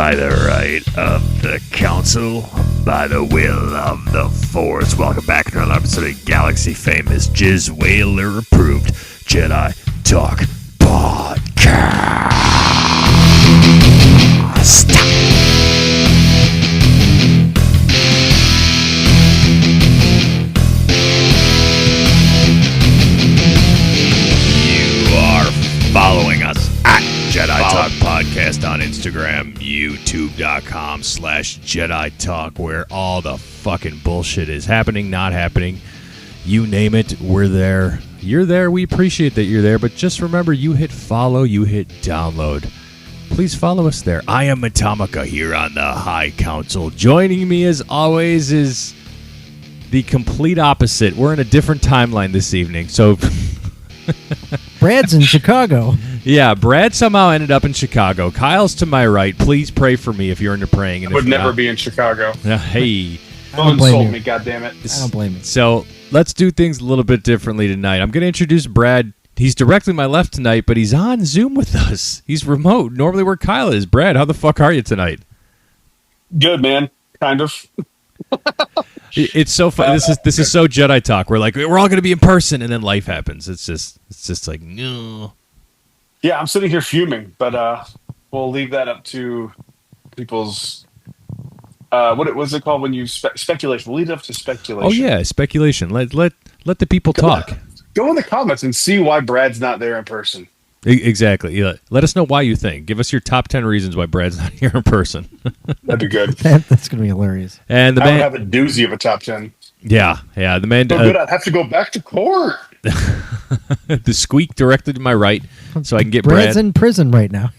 By the right of the council, by the will of the force. Welcome back to another episode of Galaxy Famous Jizz-Wailer approved Jedi Talk Podcast. You are following us at Jedi Talk Podcast on Instagram, youtube.com/Jedi Talk, where all the fucking bullshit is happening, not happening. You name it, we're there. You're there, we appreciate that you're there, but just remember, you hit follow, you hit download. Please follow us there. I am Atomica here on the High Council. Joining me as always is the complete opposite. We're in a different timeline this evening, so... Brad's in Chicago. Yeah, Brad somehow ended up in Chicago. Kyle's to my right. Please pray for me if you're into praying. And I would never be in Chicago. Hey. Don't insult me, goddammit. I don't blame you. So let's do things a little bit differently tonight. I'm going to introduce Brad. He's directly to my left tonight, but he's on Zoom with us. He's remote. Normally where Kyle is. Brad, how the fuck are you tonight? Good, man. Kind of. It's so fun. This is so Jedi Talk. We're like, we're all going to be in person, and then life happens. It's just like, no. Yeah, I'm sitting here fuming, but we'll leave that up to people's what was it called when you speculation? We'll leave it up to speculation. Oh yeah, speculation. Let the people talk. Go in the comments and see why Brad's not there in person. Exactly. Yeah. Let us know why you think. Give us your top 10 reasons why Brad's not here in person. That'd be good. That's going to be hilarious. And I would have a doozy of a top 10. Yeah. The man. So good, I'd have to go back to court. The squeak directly to my right, so I can get Brad's Brad. in prison right now.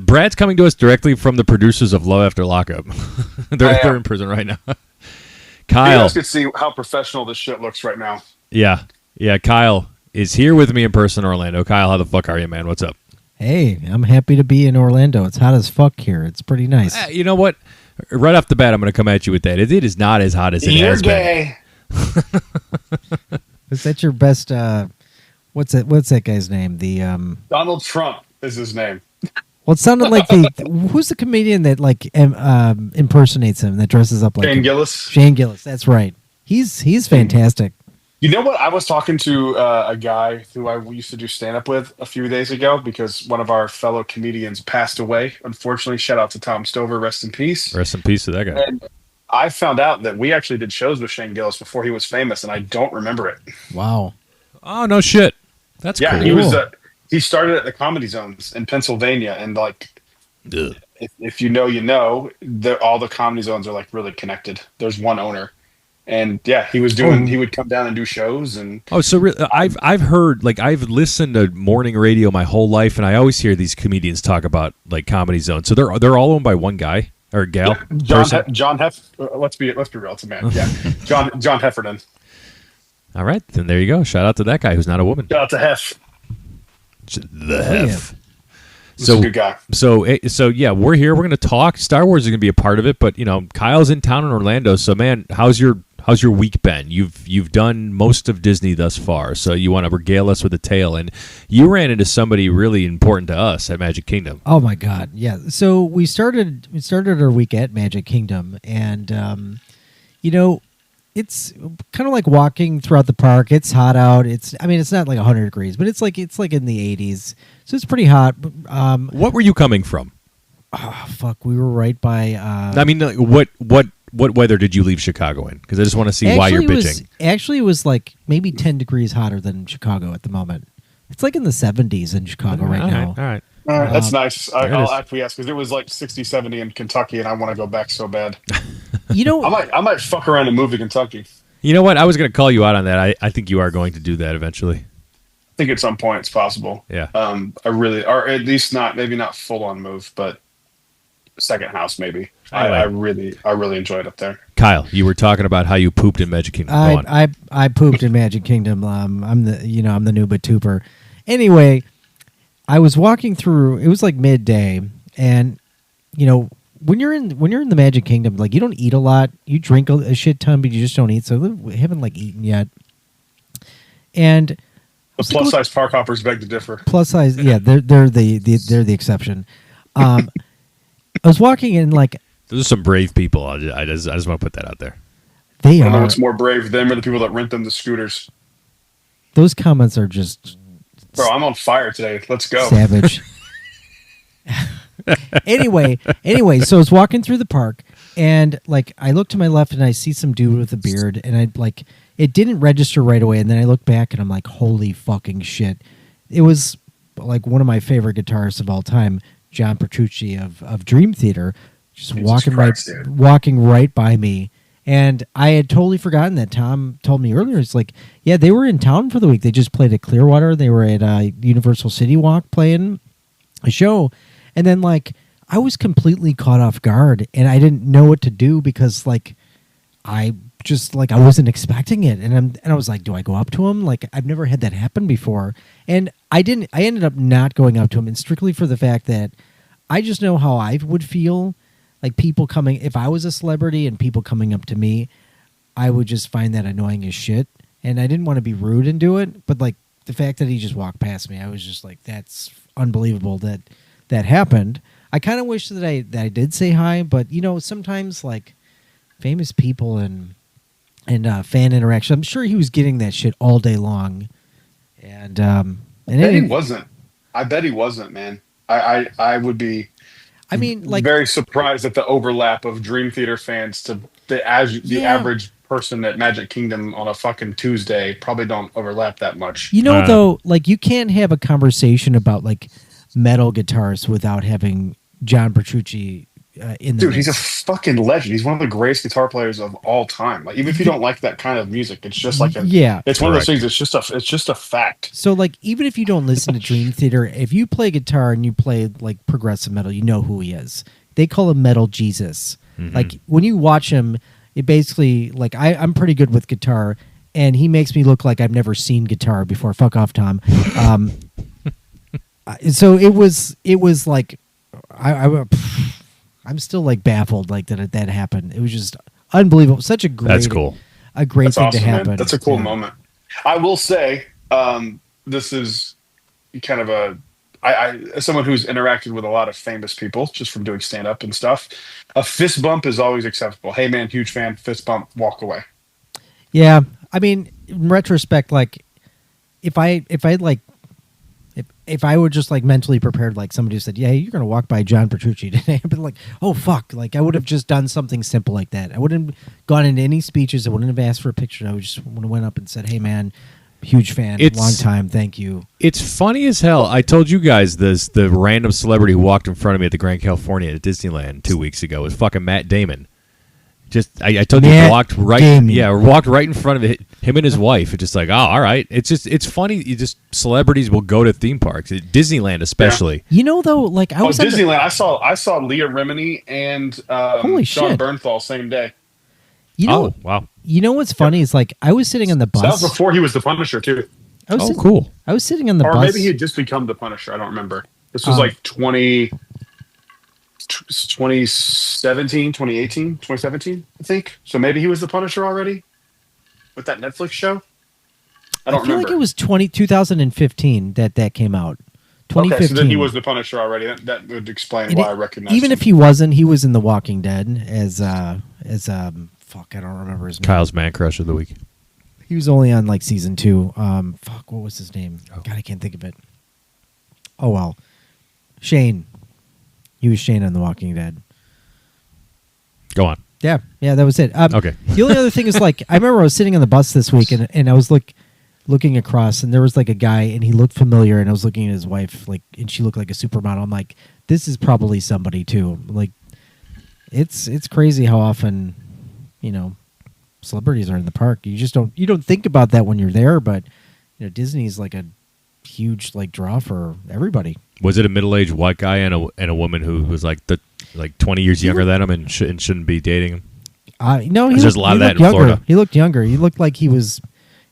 Brad's coming to us directly from the producers of Love After Lockup. They're in prison right now. Kyle, you guys can see how professional this shit looks right now. Yeah. Kyle is here with me in person, Orlando. Kyle, how the fuck are you, man? What's up? Hey, I'm happy to be in Orlando. It's hot as fuck here. It's pretty nice. You know what? Right off the bat, I'm going to come at you with that. It is not as hot as it has been. Is that your best? What's that guy's name? The Donald Trump is his name. Well, it sounded like who's the comedian that like impersonates him, that dresses up like Shane Gillis. Shane Gillis. That's right. He's fantastic. You know what? I was talking to a guy who I used to do stand-up with a few days ago because one of our fellow comedians passed away. Unfortunately, shout out to Tom Stover. Rest in peace. Rest in peace to that guy. And I found out that we actually did shows with Shane Gillis before he was famous, and I don't remember it. Wow. Oh, no shit. That's cool. He was. He started at the Comedy Zones in Pennsylvania, and like, if you know, you know, all the Comedy Zones are like really connected. There's one owner. And yeah, he was doing. He would come down and do shows, and so really, I've heard, like, I've listened to morning radio my whole life, and I always hear these comedians talk about like Comedy Zone. So they're all owned by one guy or gal. Yeah, John let's be real, it's a man. Yeah, John Heffernan. All right, then there you go. Shout out to that guy who's not a woman. Shout out to Hef. The Hef. So a good guy. So yeah, we're here. We're going to talk. Star Wars is going to be a part of it, but you know, Kyle's in town in Orlando. So man, how's your week been? You've done most of Disney thus far, so you want to regale us with a tale. And you ran into somebody really important to us at Magic Kingdom. Oh my God, yeah. So we started our week at Magic Kingdom, and you know, it's kind of like walking throughout the park. It's hot out. It's not like 100 degrees, but it's like in the 80s, so it's pretty hot. What were you coming from? Oh fuck, we were right by. What weather did you leave Chicago in? Because I just want to see why you're bitching. It was like maybe 10 degrees hotter than Chicago at the moment. It's like in the 70s in Chicago right now. All right. That's nice. I'll acquiesce because it was like 60, 70 in Kentucky, and I want to go back so bad. You know, I might fuck around and move to Kentucky. You know what? I was going to call you out on that. I think you are going to do that eventually. I think at some point it's possible. Yeah. Or at least maybe not full on move, but second house maybe. I really enjoyed up there. Kyle, you were talking about how you pooped in Magic Kingdom. I pooped in Magic Kingdom. I'm the new Batooper. Anyway, I was walking through. It was like midday, and you know, when you're in the Magic Kingdom, like, you don't eat a lot. You drink a shit ton, but you just don't eat. So we haven't like eaten yet. And the plus size park hoppers beg to differ. Plus size, yeah, they're the exception. I was walking in like Those are some brave people. I just want to put that out there. they I don't know are. what's more brave, them or the people that rent them the scooters. Those comments are just Bro, I'm on fire today. Let's go. savage. anyway, so I was walking through the park and like I look to my left and I see some dude with a beard and I like it didn't register right away and then I look back and I'm like, holy fucking shit. It was like one of my favorite guitarists of all time, John Petrucci of Dream Theater, just walking right by me. And I had totally forgotten that Tom told me earlier. It's like, yeah, they were in town for the week. They just played at Clearwater. They were at Universal City Walk playing a show. And then, like, I was completely caught off guard. And I didn't know what to do because, like, I wasn't expecting it. And I was like, do I go up to him? Like, I've never had that happen before. And I didn't. I ended up not going up to him. And strictly for the fact that I just know how I would feel. Like people coming, if I was a celebrity and people coming up to me, I would just find that annoying as shit. And I didn't want to be rude and do it. But like the fact that he just walked past me, I was just like, that's unbelievable that happened. I kind of wish that I did say hi, but you know, sometimes like famous people and fan interaction, I'm sure he was getting that shit all day long. And I bet he wasn't. I bet he wasn't, man. I would be. I mean, like very surprised at the overlap of Dream Theater fans to the average person at Magic Kingdom on a fucking Tuesday. Probably don't overlap that much. You know, though, like you can't have a conversation about like metal guitars without having John Petrucci in the Dude, he's a fucking legend. He's one of the greatest guitar players of all time. Like, even if you don't like that kind of music, it's just like it's one of those things. It's just a fact. So, like, even if you don't listen to Dream Theater, if you play guitar and you play like progressive metal, you know who he is. They call him Metal Jesus. Mm-hmm. Like when you watch him, it basically like I'm pretty good with guitar, and he makes me look like I've never seen guitar before. Fuck off, Tom. So it was like I'm still like baffled like that happened. It was just unbelievable. Such a great. That's cool. A great That's thing awesome, to happen. Man. That's a cool moment. I will say, this is kind of as someone who's interacted with a lot of famous people just from doing stand up and stuff. A fist bump is always acceptable. Hey man, huge fan. Fist bump. Walk away. Yeah, I mean, in retrospect, like if I were just like mentally prepared, like somebody who said, "Yeah, you're gonna walk by John Petrucci today," I'd be like, "Oh fuck!" Like I would have just done something simple like that. I wouldn't have gone into any speeches. I wouldn't have asked for a picture. I would just went up and said, "Hey man, huge fan, long time, thank you." It's funny as hell. I told you guys this. The random celebrity who walked in front of me at the Grand California at Disneyland 2 weeks ago was fucking Matt Damon. Just I told you, walked right in front of it. Him and his wife. It's just like, oh, all right. It's funny. You just celebrities will go to theme parks, at Disneyland especially. Yeah. You know, though, like I was Disneyland. I saw Leah Remini and Sean Bernthal same day. You know, wow. You know what's funny is like I was sitting on the bus. So that was before he was the Punisher too. Cool. I was sitting on the bus, or maybe he had just become the Punisher. I don't remember. This was like 2017, 2017, I think. So maybe he was the Punisher already with that Netflix show. I feel remember. Like it was 2015 that came out. 2015. Okay, so then he was the Punisher already. That would explain why I recognized even him. If he wasn't, he was in The Walking Dead as fuck, I don't remember his name. Kyle's Man Crush of the Week. He was only on like season 2. Fuck, what was his name? Oh. God, I can't think of it. Oh well. Shane. He was Shane on The Walking Dead. Go on. Yeah, that was it. Okay. The only other thing is like I remember I was sitting on the bus this week and I was looking across and there was like a guy and he looked familiar and I was looking at his wife like and she looked like a supermodel. I'm like, this is probably somebody too. Like, it's crazy how often, you know, celebrities are in the park. You don't think about that when you're there, but you know, Disney's like a huge like draw for everybody. Was it a middle-aged white guy and a woman who was like 20 years younger than him and shouldn't be dating him? No, there's a lot of that in younger. Florida. He looked younger. He looked like he was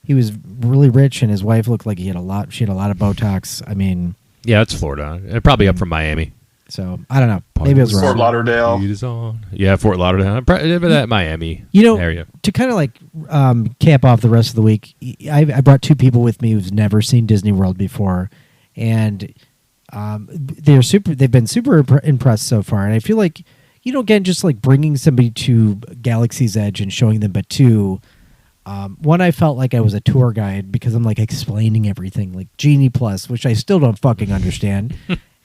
really rich, and his wife looked like she had a lot of Botox. I mean, yeah, it's Florida. Probably up from Miami. So I don't know. Maybe it was wrong. Fort Lauderdale. Yeah, Fort Lauderdale. That Miami area. To kind of like cap off the rest of the week, I brought 2 people with me who's never seen Disney World before, and They've been super impressed so far, and I feel like again, just like bringing somebody to Galaxy's Edge and showing them Batuu. One, I felt like I was a tour guide because I'm like explaining everything, like Genie Plus, which I still don't fucking understand.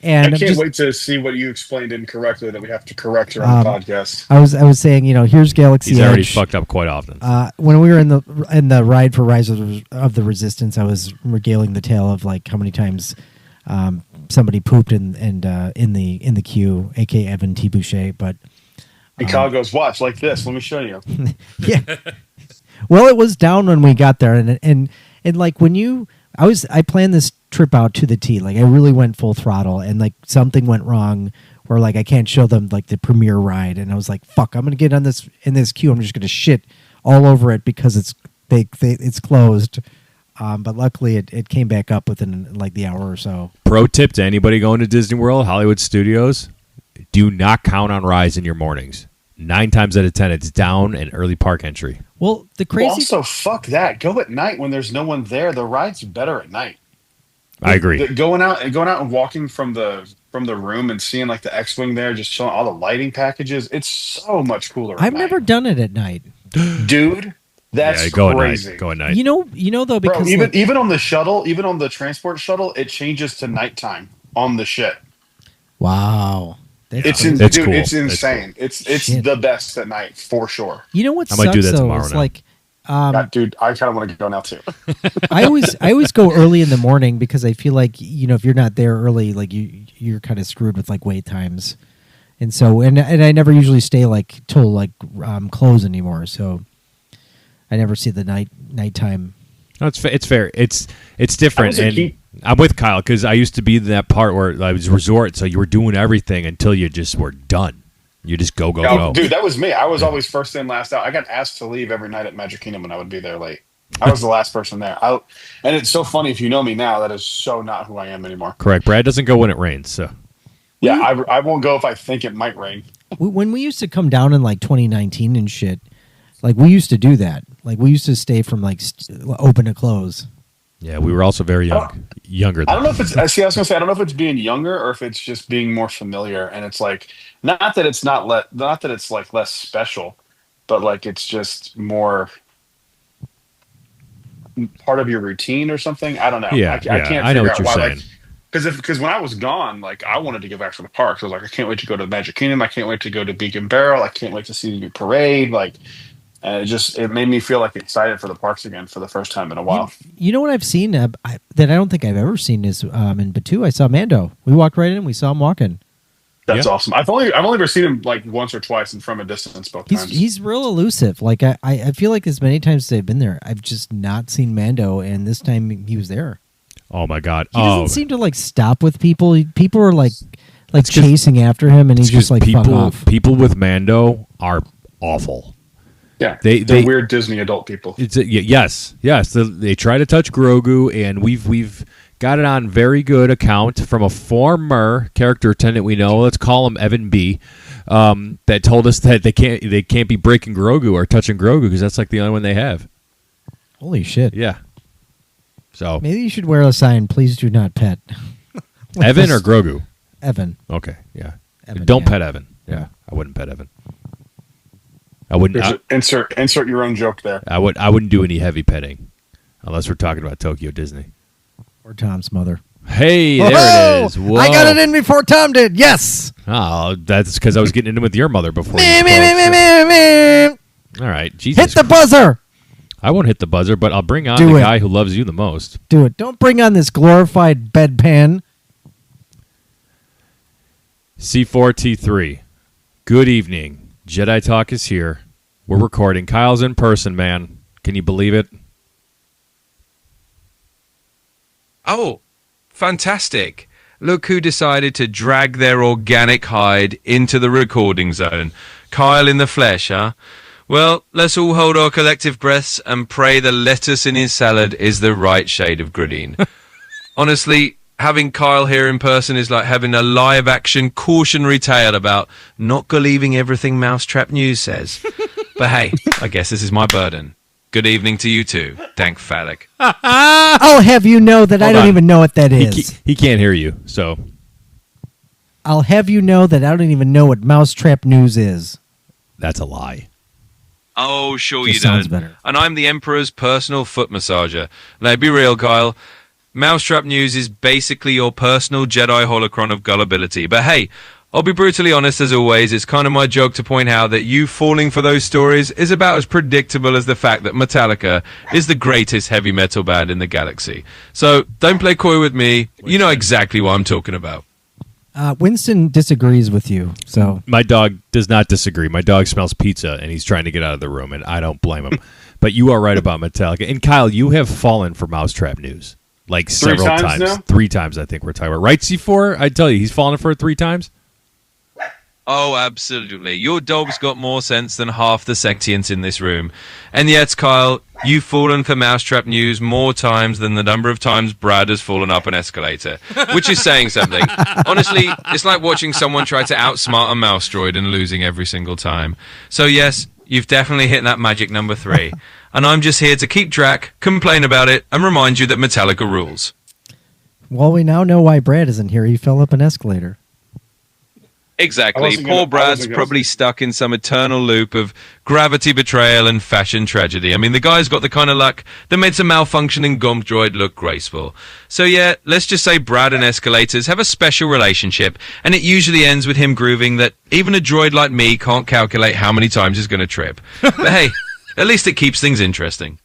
And I can't wait to see what you explained incorrectly that we have to correct here on the podcast. I was saying, here's Galaxy Edge. He's already fucked up quite often. When we were in the ride for Rise of the Resistance, I was regaling the tale of like how many times somebody pooped in the queue, aka Evan T. Boucher. But and Kyle goes, "Watch like this. Let me show you." Yeah. Well, it was down when we got there, and like when I planned this trip out to the T. Like I really went full throttle, and like something went wrong where like I can't show them like the premiere ride, and I was like, "Fuck, I'm gonna get on this in this queue. I'm just gonna shit all over it because it's closed." But luckily, it came back up within like the hour or so. Pro tip to anybody going to Disney World, Hollywood Studios: do not count on rides in your mornings. 9 times out of 10, it's down and early park entry. Well, the crazy. Well, also, fuck that. Go at night when there's no one there. The ride's better at night. I agree. Going out and walking from the room and seeing like the X-wing there, just showing all the lighting packages. It's so much cooler. I've never done it at night, dude. That's go crazy. At night. Go at night. You know though, because bro, even on the shuttle, even on the transport shuttle, it changes to nighttime on the shit. Wow. It's cool. It's insane. It's the best at night for sure. You know what I sucks might do that though? tomorrow It's now. like, dude, I kind of want to go now too. I always go early in the morning because I feel like if you're not there early, like you're kind of screwed with like wait times, and so and I never usually stay like till like close anymore. So I never see the nighttime. No, it's fair. It's different, and I'm with Kyle because I used to be in that part where I was resort, so you were doing everything until you just were done. You just go. Dude, that was me. I was always first in, last out. I got asked to leave every night at Magic Kingdom when I would be there late. I was the last person there. And it's so funny if you know me now. That is so not who I am anymore. Correct. Brad doesn't go when it rains, so yeah, I won't go if I think it might rain. When we used to come down in like 2019 and shit, like we used to do that. Like we used to stay from like open to close. Yeah, we were also very younger. I don't know if it's. I was gonna say I don't know if it's being younger or if it's just being more familiar. And it's like not that it's not that it's like less special, but like it's just more part of your routine or something. I don't know. Yeah, I can't figure I know what out you're why. saying. Because when I was gone, like I wanted to get back to the parks. I was like, I can't wait to go to the Magic Kingdom. I can't wait to go to Beacon Barrel. I can't wait to see the new parade. Like. And it made me feel like excited for the parks again for the first time in a while. You know what I've seen that I don't think I've ever seen is in Batuu. I saw Mando. We walked right in. We saw him walking. That's awesome. I've only ever seen him like once or twice and from a distance both times. He's real elusive. Like I feel like as many times as I've been there, I've just not seen Mando, and this time he was there. Oh my God! He doesn't seem to like stop with people. People are like chasing after him, and he's just like fuck off. People with Mando are awful. Yeah, they're weird Disney adult people. Yes. They try to touch Grogu, and we've got it on very good account from a former character attendant we know. Let's call him Evan B. That told us that they can't be breaking Grogu or touching Grogu because that's like the only one they have. Holy shit! Yeah. So maybe you should wear a sign. Please do not pet Evan or Grogu. Evan. Okay. Yeah. Evan, Don't pet Evan. Yeah, I wouldn't pet Evan. I wouldn't insert your own joke there. I wouldn't do any heavy petting unless we're talking about Tokyo Disney or Tom's mother. Hey, there it is. Whoa. I got it in before Tom did. Yes. Oh, that's because I was getting in with your mother before. All right, Jesus. Hit the buzzer. I won't hit the buzzer, but I'll bring on the guy who loves you the most. Do it. Don't bring on this glorified bedpan. C4T3. Good evening. Jedi Talk is here. We're recording. Kyle's in person, man. Can you believe it? Oh, fantastic. Look who decided to drag their organic hide into the recording zone. Kyle in the flesh, huh? Well, let's all hold our collective breaths and pray the lettuce in his salad is the right shade of green. Honestly, having Kyle here in person is like having a live-action cautionary tale about not believing everything Mousetrap News says. But hey, I guess this is my burden. Good evening to you too. Thank Phallic. I'll have you know that I don't even know what that is. He can't hear you, so I'll have you know that I don't even know what Mousetrap News is. That's a lie. Oh, sure Just you sounds don't. better. And I'm the Emperor's personal foot massager. Now, be real, Kyle. Mousetrap News is basically your personal Jedi holocron of gullibility. But hey, I'll be brutally honest as always. It's kind of my joke to point out that you falling for those stories is about as predictable as the fact that Metallica is the greatest heavy metal band in the galaxy. So don't play coy with me. You know exactly what I'm talking about. Winston disagrees with you, so My dog does not disagree. My dog smells pizza, and he's trying to get out of the room, and I don't blame him. But you are right about Metallica. And Kyle, you have fallen for Mousetrap News like several times now? 3 times, I think we're talking about. Right, C4? I tell you, he's fallen for it 3 times. Oh, absolutely. Your dog's got more sense than half the Sectians in this room. And yet, Kyle, you've fallen for Mousetrap News more times than the number of times Brad has fallen up an escalator, which is saying something. Honestly, it's like watching someone try to outsmart a mouse droid and losing every single time. So yes, you've definitely hit that magic number 3. And I'm just here to keep track, complain about it, and remind you that Metallica rules. well, we now know why Brad isn't here. He fell up an escalator. Exactly. Poor Brad's probably stuck in some eternal loop of gravity betrayal and fashion tragedy. I mean, the guy's got the kind of luck that makes a malfunctioning gump droid look graceful. So yeah, let's just say Brad and escalators have a special relationship, and it usually ends with him grooving that even a droid like me can't calculate how many times he's going to trip. But hey, at least it keeps things interesting.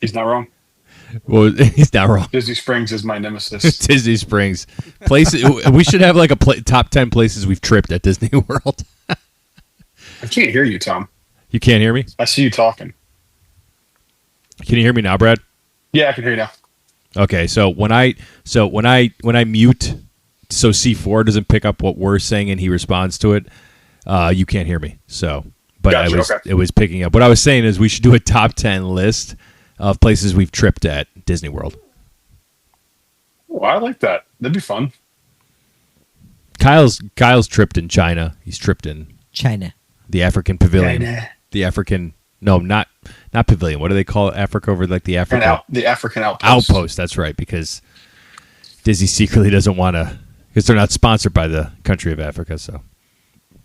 He's not wrong. Well, he's not wrong. Disney Springs is my nemesis. Disney Springs. We should have like a top 10 places we've tripped at Disney World. I can't hear you, Tom. You can't hear me? I see you talking. Can you hear me now, Brad? Yeah, I can hear you now. Okay, so when I mute, so C4 doesn't pick up what we're saying and he responds to it, you can't hear me. So, but Gotcha, it was picking up. What I was saying is we should do a top 10 list of places we've tripped at Disney World. Oh, I like that. That'd be fun. Kyle's tripped in China. He's tripped in China. the African Pavilion. China. The African, no, not pavilion. What do they call it? Africa over like the Africa The African outpost. outpost. That's right, because Disney secretly doesn't want to, because they're not sponsored by the country of Africa. So,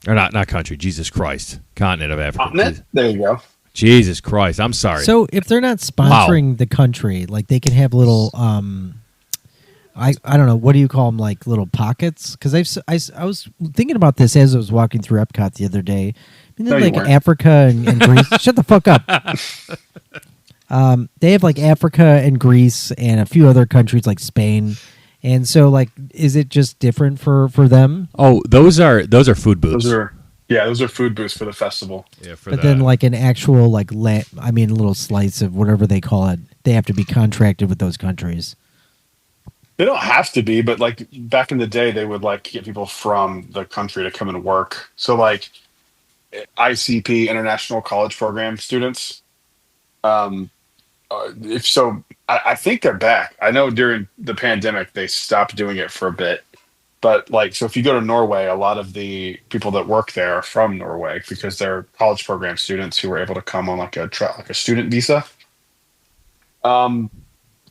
or not country. Jesus Christ, continent of Africa. Continent? There you go. Jesus Christ, I'm sorry. So if they're not sponsoring the country, like they can have little, I don't know, what do you call them, like little pockets? Because I was thinking about this as I was walking through Epcot the other day. And then, No, you like weren't. Africa and Greece. Shut the fuck up. They have like Africa and Greece and a few other countries like Spain. And so, like, is it just different for them? Oh, those are food booths. Those are food booths for the festival. Yeah, But then, like an actual like a little slice of whatever they call it, they have to be contracted with those countries. They don't have to be, but like back in the day, they would like get people from the country to come and work. So like ICP, International College Program students. I think they're back. I know during the pandemic they stopped doing it for a bit, but like so if you go to Norway, a lot of the people that work there are from Norway because they're college program students who were able to come on like a student visa.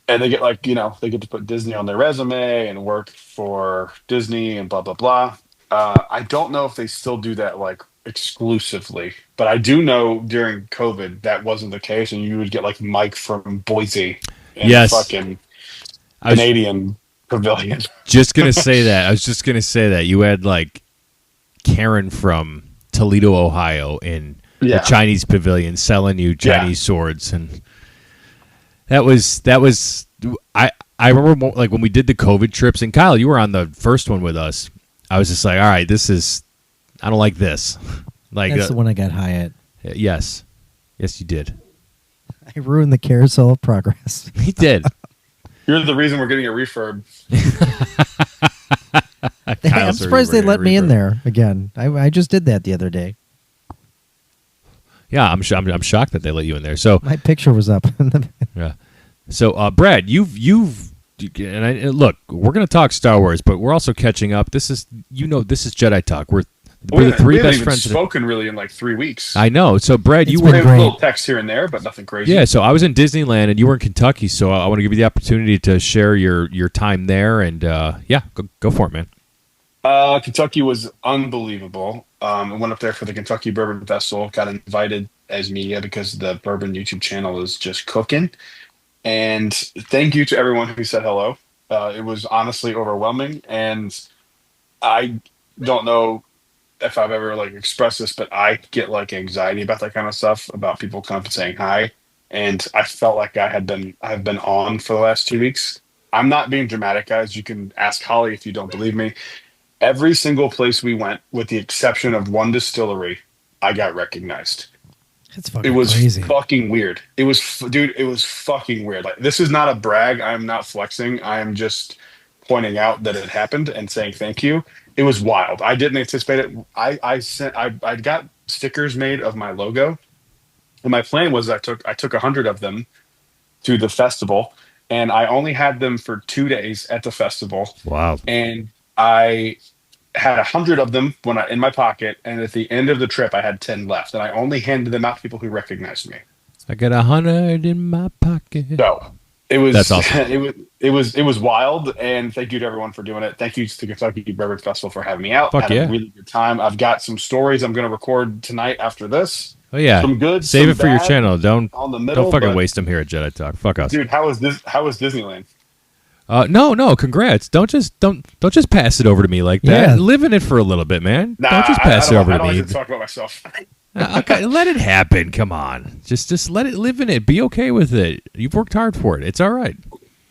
And they get they get to put Disney on their resume and work for Disney and blah blah blah. I don't know if they still do that like exclusively, but I do know during COVID that wasn't the case, and you would get like Mike from Boise in Yes. fucking Canadian pavilion. Just gonna say that. I was just gonna say that you had like Karen from Toledo, Ohio, in the Chinese pavilion selling you Chinese swords, and that was. I remember like when we did the COVID trips, and Kyle, you were on the first one with us. I was just like, all right, I don't like this. Like That's the one I got high at. Yes, you did. I ruined the carousel of progress. He did. You're the reason we're getting a refurb. I'm surprised they let me in there again. I just did that the other day. Yeah, I'm shocked that they let you in there. So My picture was up. yeah. So Brad, you've look, we're going to talk Star Wars, but we're also catching up. This is Jedi Talk. We're the three we best haven't friends. even spoken really in like 3 weeks. I know. So Brad, you It's were been We have great. little texts here and there, but nothing crazy. Yeah, so I was in Disneyland and you were in Kentucky, so I want to give you the opportunity to share your time there, and go for it, man. Kentucky was unbelievable. I went up there for the Kentucky Bourbon Festival. Got invited as media because the Bourbon YouTube channel is just cooking. And thank you to everyone who said hello. It was honestly overwhelming, and I don't know if I've ever like expressed this, but I get like anxiety about that kind of stuff, about people coming up and saying hi. And I felt like I've been on for the last 2 weeks. I'm not being dramatic, guys. You can ask Holly if you don't believe me. Every single place we went, with the exception of one distillery, I got recognized. That's It fucking was crazy. fucking weird. Dude, it was fucking weird. Like, this is not a brag. I'm not flexing. I am just pointing out that it happened and saying thank you. It was wild. I didn't anticipate it. I got stickers made of my logo, and my plan was I took 100 of them to the festival, and I only had them for 2 days at the festival. Wow. And I had 100 of them in my pocket, and at the end of the trip, I had 10 left, and I only handed them out to people who recognized me. I got 100 in my pocket. So it was That's awesome. it was wild, and thank you to everyone for doing it. Thank you to the Kentucky Bourbon Festival for having me out. Fuck Had yeah. a really good time. I've got some stories I'm going to record tonight after this. Oh yeah. Some good. Save some it for your bad, channel. Don't middle, fucking but, waste them here at Jedi Talk. Fuck us. dude. How was Disneyland? No, congrats. Don't just pass it over to me like that. Yeah. Live in it for a little bit, man. Nah, don't just pass it over I to don't me. like to talk about myself. Okay, let it happen. Come on. Just let it live in it. Be okay with it. You've worked hard for it. It's all right.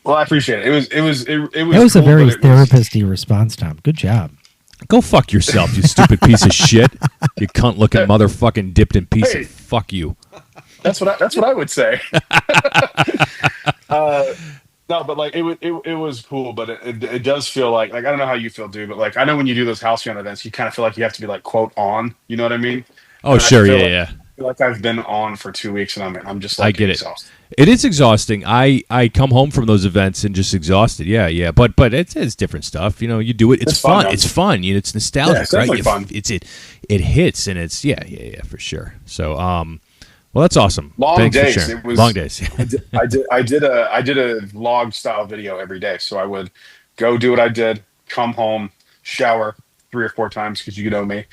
Well, I appreciate it. It was That was cool, a very but it was- therapist-y response, Tom. Good job. Go fuck yourself, you stupid piece of shit. You cunt looking motherfucking dipped in piece Hey. of fuck you. That's what I would say. No, but like it was cool, but it does feel like I don't know how you feel, dude, but like I know when you do those house band events, you kind of feel like you have to be like quote on, you know what I mean? Oh, And I sure, feel yeah, like, yeah. I feel like I've been on for 2 weeks, and I'm just like I get it. exhausted. It is exhausting. I come home from those events and just exhausted. Yeah. But it's different stuff. You know, you do it. It's fun. man. It's fun. You know, it's nostalgic, Yeah, it's right? definitely fun. It hits, and it's yeah for sure. So well, that's awesome. Long Thanks days. for sharing. It was Long days. I did a vlog style video every day. So I would go do what I did, come home, shower 3 or 4 times because you know me.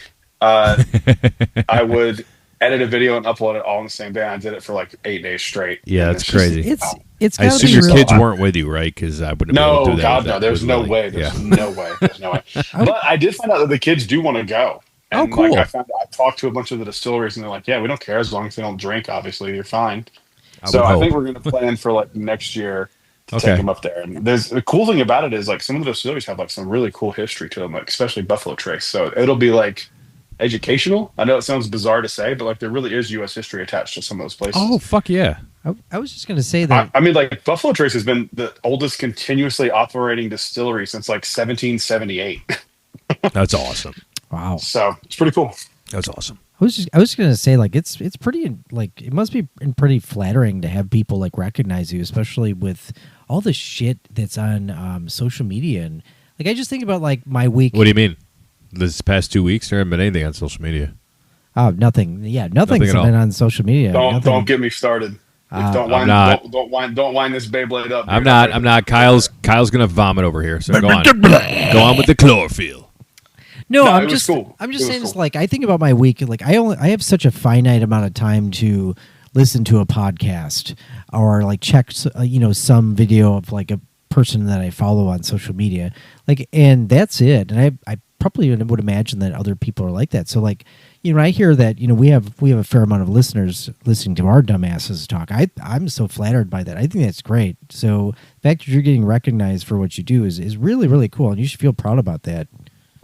I would edit a video and upload it all in the same day. I did it for like 8 days straight. Yeah, And that's it's just- crazy. It's I gotta assume be your real. kids weren't with you, right? Because I wouldn't be able to No, do that. God, with no. that There's with no Lily. way. There's Yeah. no way. There's no way. But I did find out that the kids do want to go. Oh, And cool. I talked to a bunch of the distilleries, and they're like, "Yeah, we don't care as long as they don't drink. Obviously, you're fine." So would I hope. think we're going to plan for like next year to Okay. take them up there. And there's the cool thing about it is like some of the distilleries have like some really cool history to them, like especially Buffalo Trace. So it'll be like educational. I know it sounds bizarre to say, but like there really is U.S. history attached to some of those places. Oh fuck yeah! I was just going to say that. I mean, like Buffalo Trace has been the oldest continuously operating distillery since like 1778. That's awesome. Wow. So it's pretty cool. That's awesome. I was going to say like it's pretty like it must be pretty flattering to have people like recognize you, especially with all the shit that's on social media. And like I just think about like my week. What do you mean? This past 2 weeks, there haven't been anything on social media. Oh, nothing. Yeah, nothing's Nothing at all. been on social media. Nothing. Don't get me started. Don't I'm not. don't wind this Beyblade up. I'm dude. not. Kyle's gonna vomit over here. So go on. Go on with the chlorophyll. No, No, it I'm was just cool. I'm It just was saying it's cool. like I think about my week. Like I have such a finite amount of time to listen to a podcast or like check some video of like a person that I follow on social media. Like, and that's it. And I probably would imagine that other people are like that. So like, I hear that, we have a fair amount of listeners listening to our dumbasses talk. I'm so flattered by that. I think that's great. So the fact that you're getting recognized for what you do is really, really cool. And you should feel proud about that.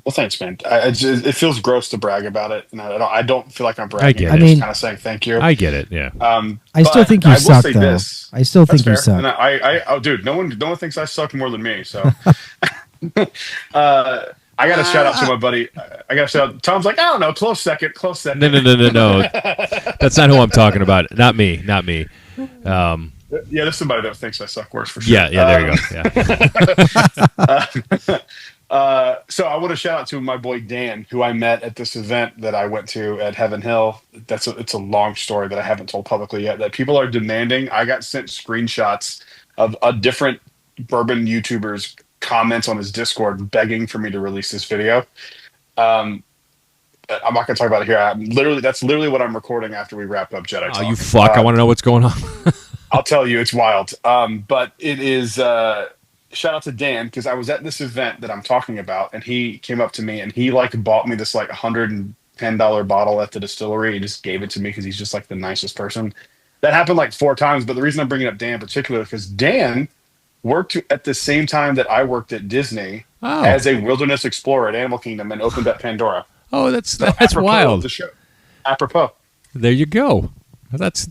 Well, thanks, man. It feels gross to brag about it, and I don't feel like I'm bragging. I get I'm it. just kind of saying thank you. I get it. Yeah. I still But think you I will suck, say though. this. I still That's think you fair. suck. And dude, no one thinks I suck more than me. So, I got to shout out to my buddy. I got to shout out. Tom's like, I don't know, close second. No. That's not who I'm talking about. Not me. Yeah, there's somebody that thinks I suck worse for sure. Yeah. There you go. Yeah. So I want to shout out to my boy Dan, who I met at this event that I went to at Heaven Hill. It's a long story that I haven't told publicly yet. That people are demanding. I got sent screenshots of a different bourbon YouTubers comments on his Discord begging for me to release this video. But I'm not going to talk about it here. That's literally what I'm recording after we wrap up Jedi Talk. Oh, you fuck! I want to know what's going on. I'll tell you, it's wild. But it is. Shout out to Dan, because I was at this event that I'm talking about, and he came up to me and he like bought me this like $110 bottle at the distillery. He just gave it to me because he's just like the nicest person. That happened like 4 times. But the reason I'm bringing up Dan in particular is because Dan worked at the same time that I worked at Disney as a wilderness explorer at Animal Kingdom and opened up Pandora. Oh, that's wild. The show. Apropos. There you go. That's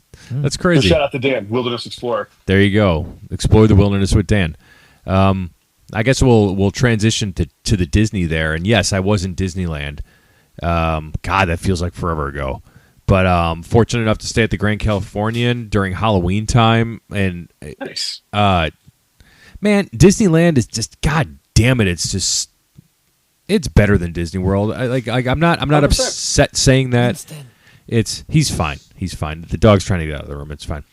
crazy. So shout out to Dan, wilderness explorer. There you go. Explore the wilderness with Dan. I guess we'll transition to the Disney there. And yes, I was in Disneyland. God, that feels like forever ago. But fortunate enough to stay at the Grand Californian during Halloween time. And nice. Man, Disneyland is just, God damn it, it's better than Disney World. I'm not 100%. Upset saying that. He's fine. He's fine. The dog's trying to get out of the room. It's fine.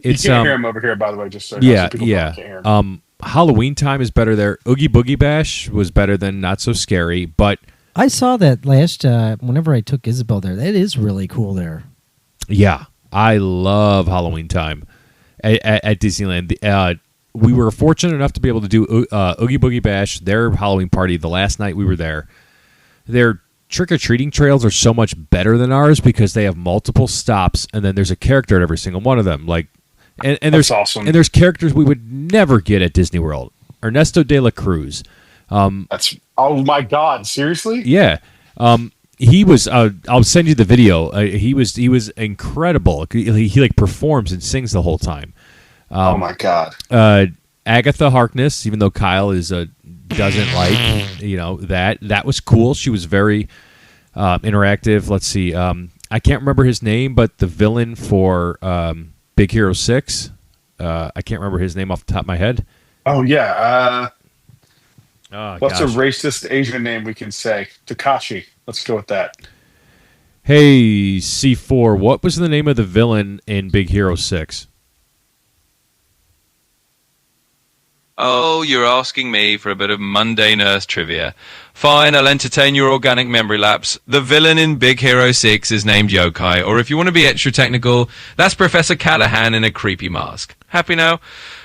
You can't hear him over here, by the way. Just so you know, so yeah. Can't hear him. Halloween time is better there. Oogie Boogie Bash was better than Not So Scary, but I saw that last whenever I took Isabel there. That is really cool there. Yeah, I love Halloween time at Disneyland. We were fortunate enough to be able to do Oogie Boogie Bash, their Halloween party, the last night we were there. Their trick-or-treating trails are so much better than ours because they have multiple stops, and then there's a character at every single one of them. And there's awesome. And there's characters we would never get at Disney World. Ernesto de la Cruz. That's oh my God! Seriously? Yeah. He was. I'll send you the video. He was incredible. He like performs and sings the whole time. Oh my God. Agatha Harkness, even though Kyle doesn't like that was cool. She was very interactive. Let's see. I can't remember his name, but the villain for Big Hero 6. I can't remember his name off the top of my head. Oh yeah. What's gosh. a racist Asian name we can say? Takashi. Let's go with that. Hey, C4, what was the name of the villain in Big Hero 6? Oh, you're asking me for a bit of mundane Earth trivia. Fine, I'll entertain your organic memory lapse. The villain in Big Hero 6 is named Yokai, or if you want to be extra technical, that's Professor Callahan in a creepy mask. Happy now?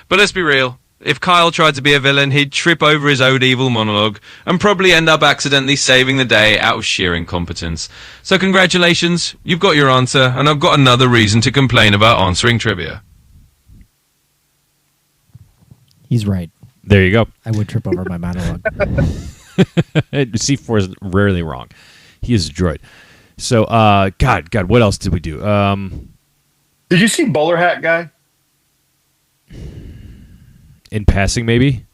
But let's be real. If Kyle tried to be a villain, he'd trip over his own evil monologue and probably end up accidentally saving the day out of sheer incompetence. So congratulations, you've got your answer, and I've got another reason to complain about answering trivia. He's right. There you go. I would trip over my monologue. C4 is rarely wrong. He is a droid. So, God, what else did we do? Did you see Bowler Hat Guy? In passing, maybe?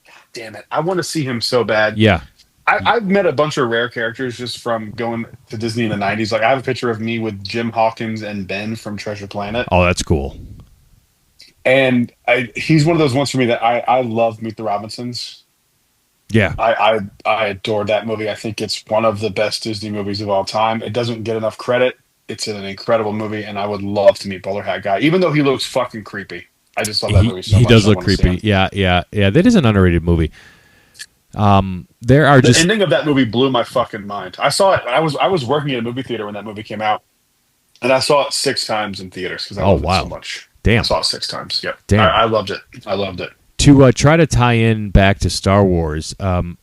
God damn it. I want to see him so bad. Yeah. I've met a bunch of rare characters just from going to Disney in the 90s. Like, I have a picture of me with Jim Hawkins and Ben from Treasure Planet. Oh, that's cool. And he's one of those ones for me that I love Meet the Robinsons. Yeah. I adore that movie. I think it's one of the best Disney movies of all time. It doesn't get enough credit. It's an incredible movie, and I would love to meet Bowler Hat Guy, even though he looks fucking creepy. I just love that movie so much. He does look creepy. Yeah. That is an underrated movie. The ending of that movie blew my fucking mind. I saw it. I was working at a movie theater when that movie came out, and I saw it 6 times in theaters because I loved it so much. Damn. I saw it 6 times. Yep. Damn. I loved it. I loved it. To try to tie in back to Star Wars, the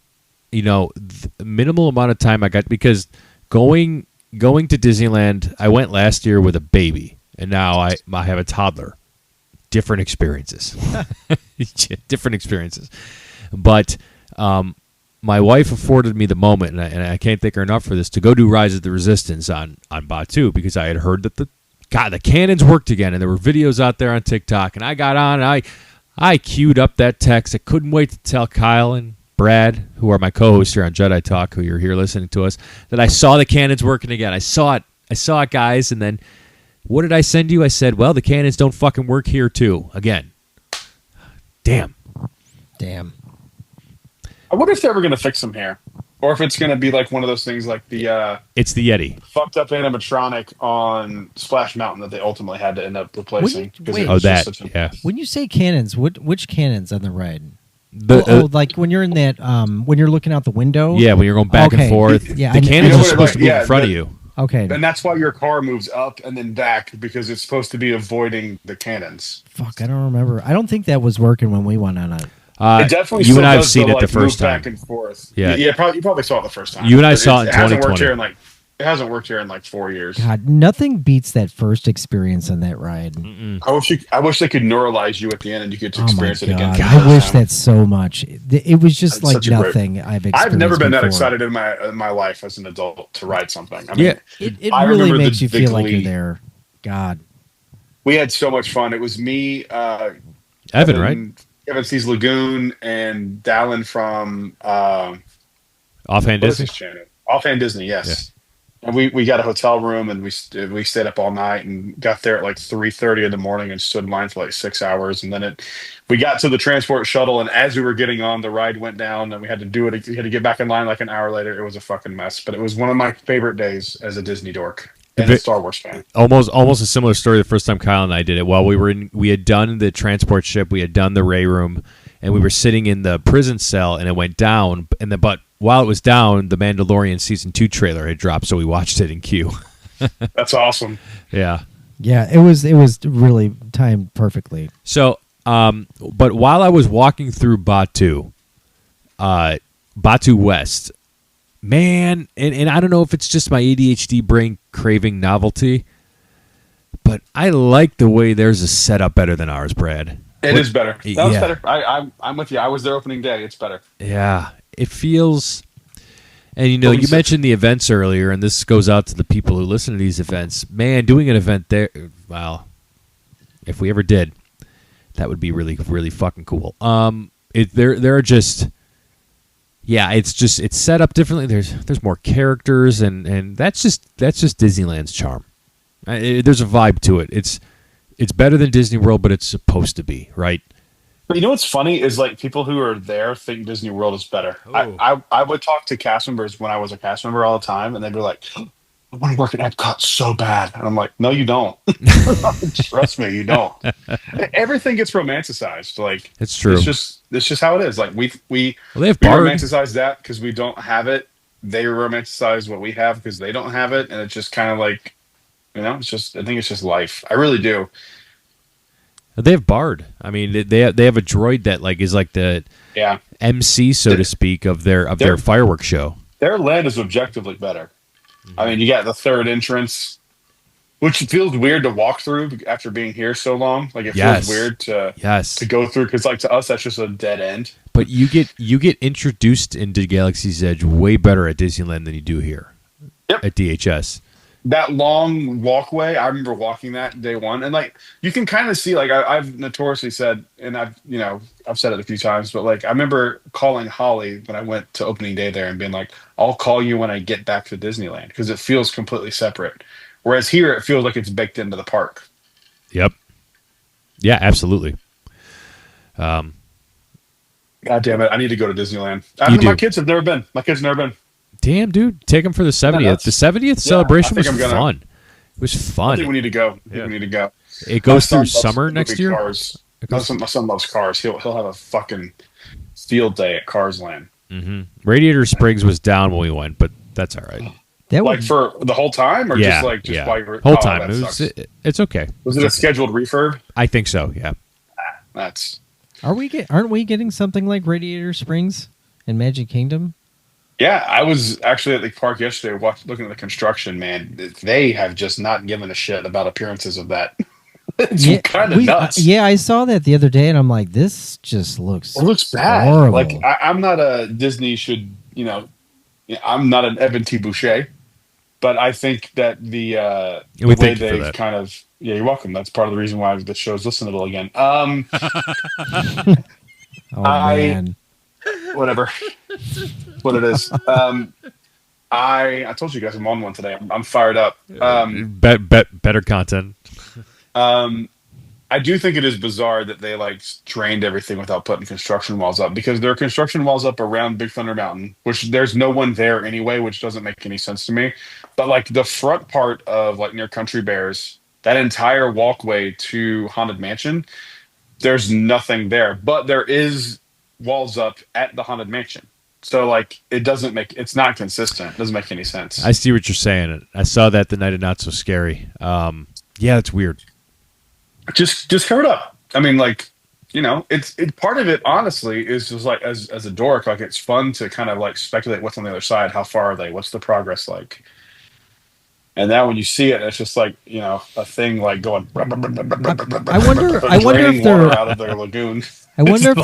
minimal amount of time I got, because going to Disneyland, I went last year with a baby, and now I have a toddler. Different experiences. Different experiences. But my wife afforded me the moment, and I can't thank her enough for this, to go do Rise of the Resistance on Batu, because I had heard that the cannons worked again, and there were videos out there on TikTok, and I got on, and I queued up that text. I couldn't wait to tell Kyle and Brad, who are my co-hosts here on Jedi Talk, who you're here listening to us, that I saw the cannons working again. I saw it, guys, and then what did I send you? I said, well, the cannons don't fucking work here, too. Again. Damn. I wonder if they're ever going to fix them here. Or if it's going to be like one of those things like the... it's the Yeti. Fucked up animatronic on Splash Mountain that they ultimately had to end up replacing. Wait. Yeah. When you say cannons, which cannons on the ride? Like when you're in that, when you're looking out the window. Yeah, when you're going back and forth. Yeah, the cannons are supposed like, to move in front of you. Okay. And that's why your car moves up and then back, because it's supposed to be avoiding the cannons. Fuck, I don't remember. I don't think that was working when we went on it. It definitely you still and I have does seen the, it the first time. back and forth. Yeah, you probably saw it the first time. You and I saw it in 2020. It hasn't worked here in like 4 years. God, nothing beats that first experience on that ride. I wish they could neuralize you at the end and you could experience it again. God, I wish that so much. It was just like nothing I've experienced. I've never been that before. excited in my life as an adult to ride something. I mean, yeah, it really makes you feel like you're there. God, we had so much fun. It was me, Evan, right? Evan Sees Lagoon and Dallin from Offhand Disney. Offhand Disney, yes. Yeah. And we got a hotel room and we stayed up all night and got there at like 3:30 in the morning and stood in line for like 6 hours. And then we got to the transport shuttle, and as we were getting on, the ride went down and we had to do it. We had to get back in line like an hour later. It was a fucking mess, but it was one of my favorite days as a Disney dork and a Star Wars fan. Almost a similar story the first time Kyle and I did it. While we had done the transport ship, we had done the Ray room, and we were sitting in the prison cell, and it went down. But while it was down, the Mandalorian Season 2 trailer had dropped, so we watched it in queue. That's awesome. Yeah. Yeah, it was really timed perfectly. So, but while I was walking through Batu West, man, and I don't know if it's just my ADHD brain craving novelty, but I like the way theirs is set up better than ours, Brad. It is better. That was better. I'm with you. I was there opening day. It's better. Yeah. It feels, and you mentioned the events earlier, and this goes out to the people who listen to these events. Man, doing an event there, well, if we ever did, that would be really, really fucking cool. There are just, it's set up differently. There's more characters, and that's just Disneyland's charm. There's a vibe to it. It's better than Disney World, but it's supposed to be, right? But you know what's funny is like people who are there think Disney World is better. Oh. I would talk to cast members when I was a cast member all the time, and they'd be like, I want to work at Epcot so bad. And I'm like, no, you don't. Trust me, you don't. Everything gets romanticized. Like, it's true. It's just how it is. Like we romanticize that because we don't have it. They romanticize what we have because they don't have it, and it's just kind of like, I think it's just life. I really do. They have Bard. I mean, they have a droid that is like the MC, so to speak, of their fireworks show. Their land is objectively better. I mean, you got the third entrance, which feels weird to walk through after being here so long. Like it feels weird to go through because to us that's just a dead end. But you get introduced into Galaxy's Edge way better at Disneyland than you do here at DHS. That long walkway, I remember walking that day one, and you can kind of see, I've notoriously said, and I've said it a few times, but I remember calling Holly when I went to opening day there and being like, I'll call you when I get back to Disneyland because it feels completely separate. Whereas here, it feels like it's baked into the park. Yep. Yeah, absolutely. God damn it! I need to go to Disneyland. My kids have never been. Damn, dude, take them for the 70th. The 70th celebration was fun. It was fun. I think we need to go. It goes through summer next year. My son loves cars. He'll have a fucking field day at Cars Land. Mm-hmm. Radiator Springs was down when we went, but that's all right. For the whole time, or just while you were whole time? It's okay. Was it a scheduled refurb? I think so. Yeah. Aren't we getting something like Radiator Springs in Magic Kingdom? Yeah, I was actually at the park yesterday looking at the construction, man. They have just not given a shit about appearances of that. It's kind of nuts. I saw that the other day, and I'm like, this just looks bad. Horrible. I'm not a Disney I'm not an Evan T. Boucher, but I think that the way they've kind of... Yeah, you're welcome. That's part of the reason why the show's listenable again. Man. Whatever. What it is. I told you guys I'm on one today. I'm fired up. Better content. I do think it is bizarre that they drained everything without putting construction walls up, because there are construction walls up around Big Thunder Mountain, which there's no one there anyway, which doesn't make any sense to me. But the front part of near Country Bears, that entire walkway to Haunted Mansion, there's nothing there. But there is walls up at the Haunted Mansion. So like it's not consistent. It doesn't make any sense. I see what you're saying. I saw that the night of Not So Scary. Yeah, it's weird. Just cover it up. I mean, like, you know, it's part of it. Honestly, is just like as a dork, like it's fun to kind of like speculate what's on the other side. How far are they? What's the progress like? And now when you see it, it's just like, you know, a thing like going. I wonder if they're out of their lagoon. I wonder if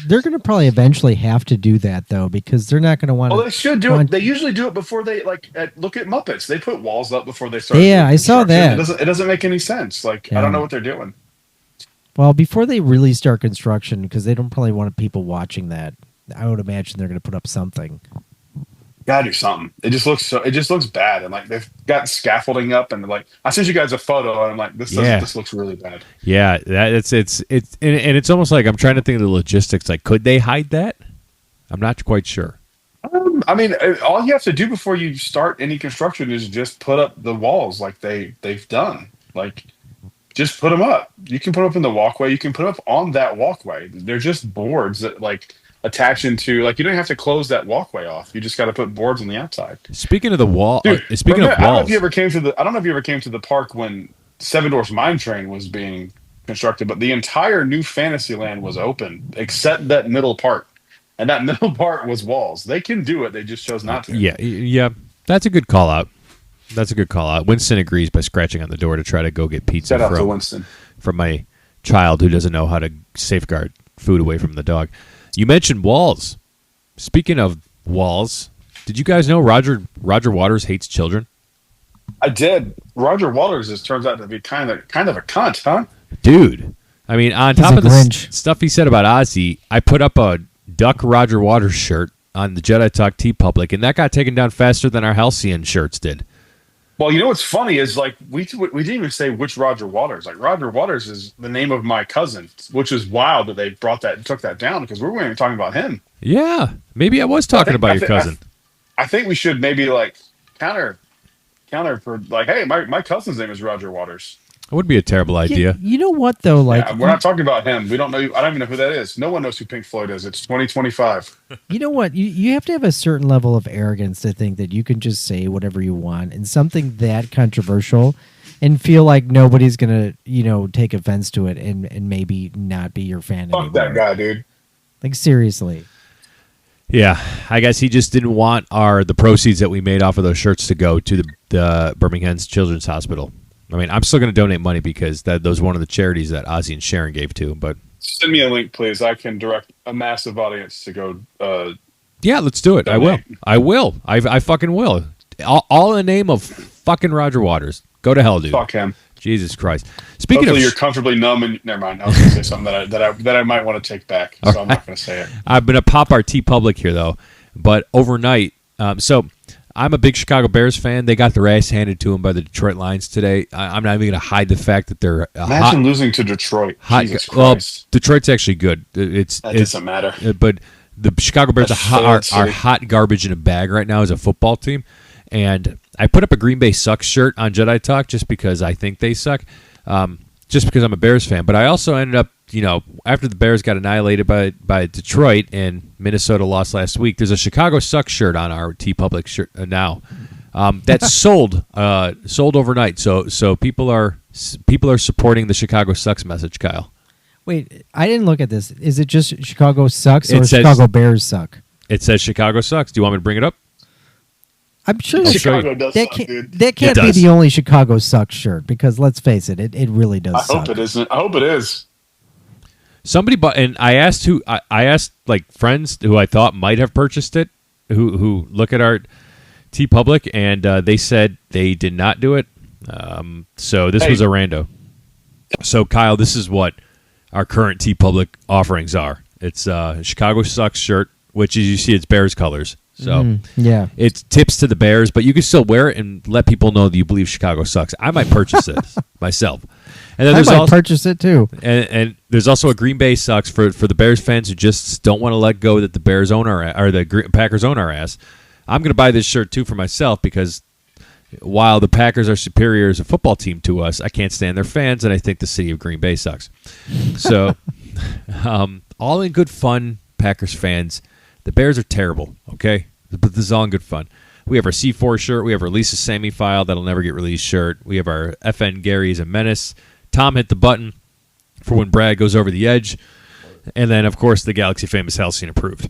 they're going to probably eventually have to do that though, because they're not going to want. Well, they should do it. They usually do it before they look at Muppets. They put walls up before they start. Yeah, I saw that. It doesn't make any sense. Like I don't know what they're doing. Well, before they really start construction, because they don't probably want people watching that. I would imagine they're going to put up something. Gotta do something. It just looks bad, and like they've got scaffolding up, and like I sent you guys a photo, and I'm like, this looks really bad. Yeah, it's almost like I'm trying to think of the logistics. Like, could they hide that? I'm not quite sure. I mean, all you have to do before you start any construction is just put up the walls, like they've done. Like, just put them up. You can put them up in the walkway. You can put them up on that walkway. They're just boards that like attach into, like, you don't have to close that walkway off. You just got to put boards on the outside. Speaking of the wall, Dude, of walls, I don't know if you ever came to the park when Seven Dwarfs Mine Train was being constructed, but the entire new Fantasyland was open except that middle part, and that middle part was walls. They can do it. They just chose not to. Yeah. That's a good call out. Winston agrees by scratching on the door to try to go get pizza Shout out to Winston. From my child who doesn't know how to safeguard food away from the dog. You mentioned walls. Speaking of walls, did you guys know Roger Waters hates children? I did. Roger Waters turns out to be kind of a cunt, huh? Dude, I mean, on top of the stuff he said about Ozzy, I put up a Duck Roger Waters shirt on the Jedi Talk TeePublic, and that got taken down faster than our Halcyon shirts did. Well, you know what's funny is like we didn't even say which Roger Waters. Like Roger Waters is the name of my cousin, which is wild that they took that down because we weren't even talking about him. Yeah, maybe I was talking about your cousin. I think we should maybe like counter for like, hey, my cousin's name is Roger Waters. It would be a terrible idea. You know what though? Like, we're not talking about him. We don't know. I don't even know who that is. No one knows who Pink Floyd is. It's 2025. You know what? You have to have a certain level of arrogance to think that you can just say whatever you want and something that controversial, and feel like nobody's gonna take offense to it and maybe not be your fan anymore. Fuck that guy, dude. Like seriously. Yeah, I guess he just didn't want the proceeds that we made off of those shirts to go to the Birmingham Children's Hospital. I mean, I'm still going to donate money because those are one of the charities that Ozzy and Sharon gave to. But send me a link, please. I can direct a massive audience to go. Yeah, let's do it. Donate. I will. I fucking will. All in the name of fucking Roger Waters. Go to hell, dude. Fuck him. Jesus Christ. Hopefully you're comfortably numb and never mind. I was going to say something that I might want to take back, so I'm not going to say it. I'm going to pop our TeePublic here though. But overnight, so I'm a big Chicago Bears fan. They got their ass handed to them by the Detroit Lions today. I'm not even going to hide the fact that they're imagine losing to Detroit. Jesus Christ. Well, Detroit's actually good. It doesn't matter. But the Chicago Bears are hot garbage in a bag right now as a football team. And I put up a Green Bay sucks shirt on Jedi Talk just because I think they suck, just because I'm a Bears fan. But I also ended up, after the Bears got annihilated by Detroit and Minnesota lost last week, there's a Chicago sucks shirt on our TeePublic shirt now. That's sold overnight. So people are supporting the Chicago sucks message, Kyle. Wait, I didn't look at this. Is it just Chicago sucks or Chicago Bears suck? It says Chicago sucks. Do you want me to bring it up? I'm sure Chicago does suck, dude. That can't be the only Chicago sucks shirt because let's face it, it really does suck. I hope it isn't. I hope it is. Somebody bought, and I asked like friends who I thought might have purchased it, who look at our TeePublic, and they said they did not do it. So this was a rando. So Kyle, this is what our current TeePublic offerings are. It's a Chicago sucks shirt, which as you see, it's Bears colors. So it's tips to the Bears, but you can still wear it and let people know that you believe Chicago sucks. I might purchase this myself. And then I might purchase it too. And there's also a Green Bay sucks for the Bears fans who just don't want to let go that the Bears own or the Packers own our ass. I'm going to buy this shirt too for myself because while the Packers are superior as a football team to us, I can't stand their fans, and I think the city of Green Bay sucks. So all in good fun, Packers fans. The Bears are terrible, okay? But this is all in good fun. We have our C4 shirt. We have our Lisa Sammy file that'll never get released shirt. We have our FN Gary's a menace. Tom hit the button for when Brad goes over the edge. And then, of course, the Galaxy famous Halcyon approved.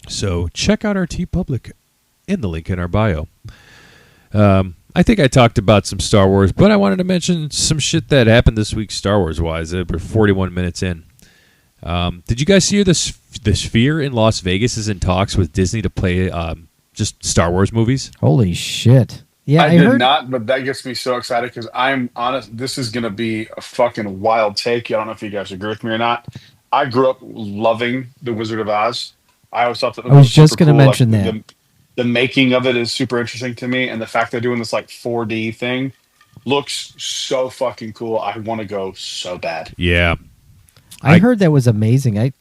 So check out our TeePublic in the link in our bio. I think I talked about some Star Wars, but I wanted to mention some shit that happened this week Star Wars-wise. We're 41 minutes in. Did you guys see the Sphere in Las Vegas is in talks with Disney to play just Star Wars movies? Holy shit. Yeah, I did not, but that gets me so excited because I'm honest. This is going to be a fucking wild take. I don't know if you guys agree with me or not. I grew up loving The Wizard of Oz. I always thought that I was just going to mention that. The making of it is super interesting to me, and the fact they're doing this like 4D thing looks so fucking cool. I want to go so bad. Yeah. I heard that was amazing. I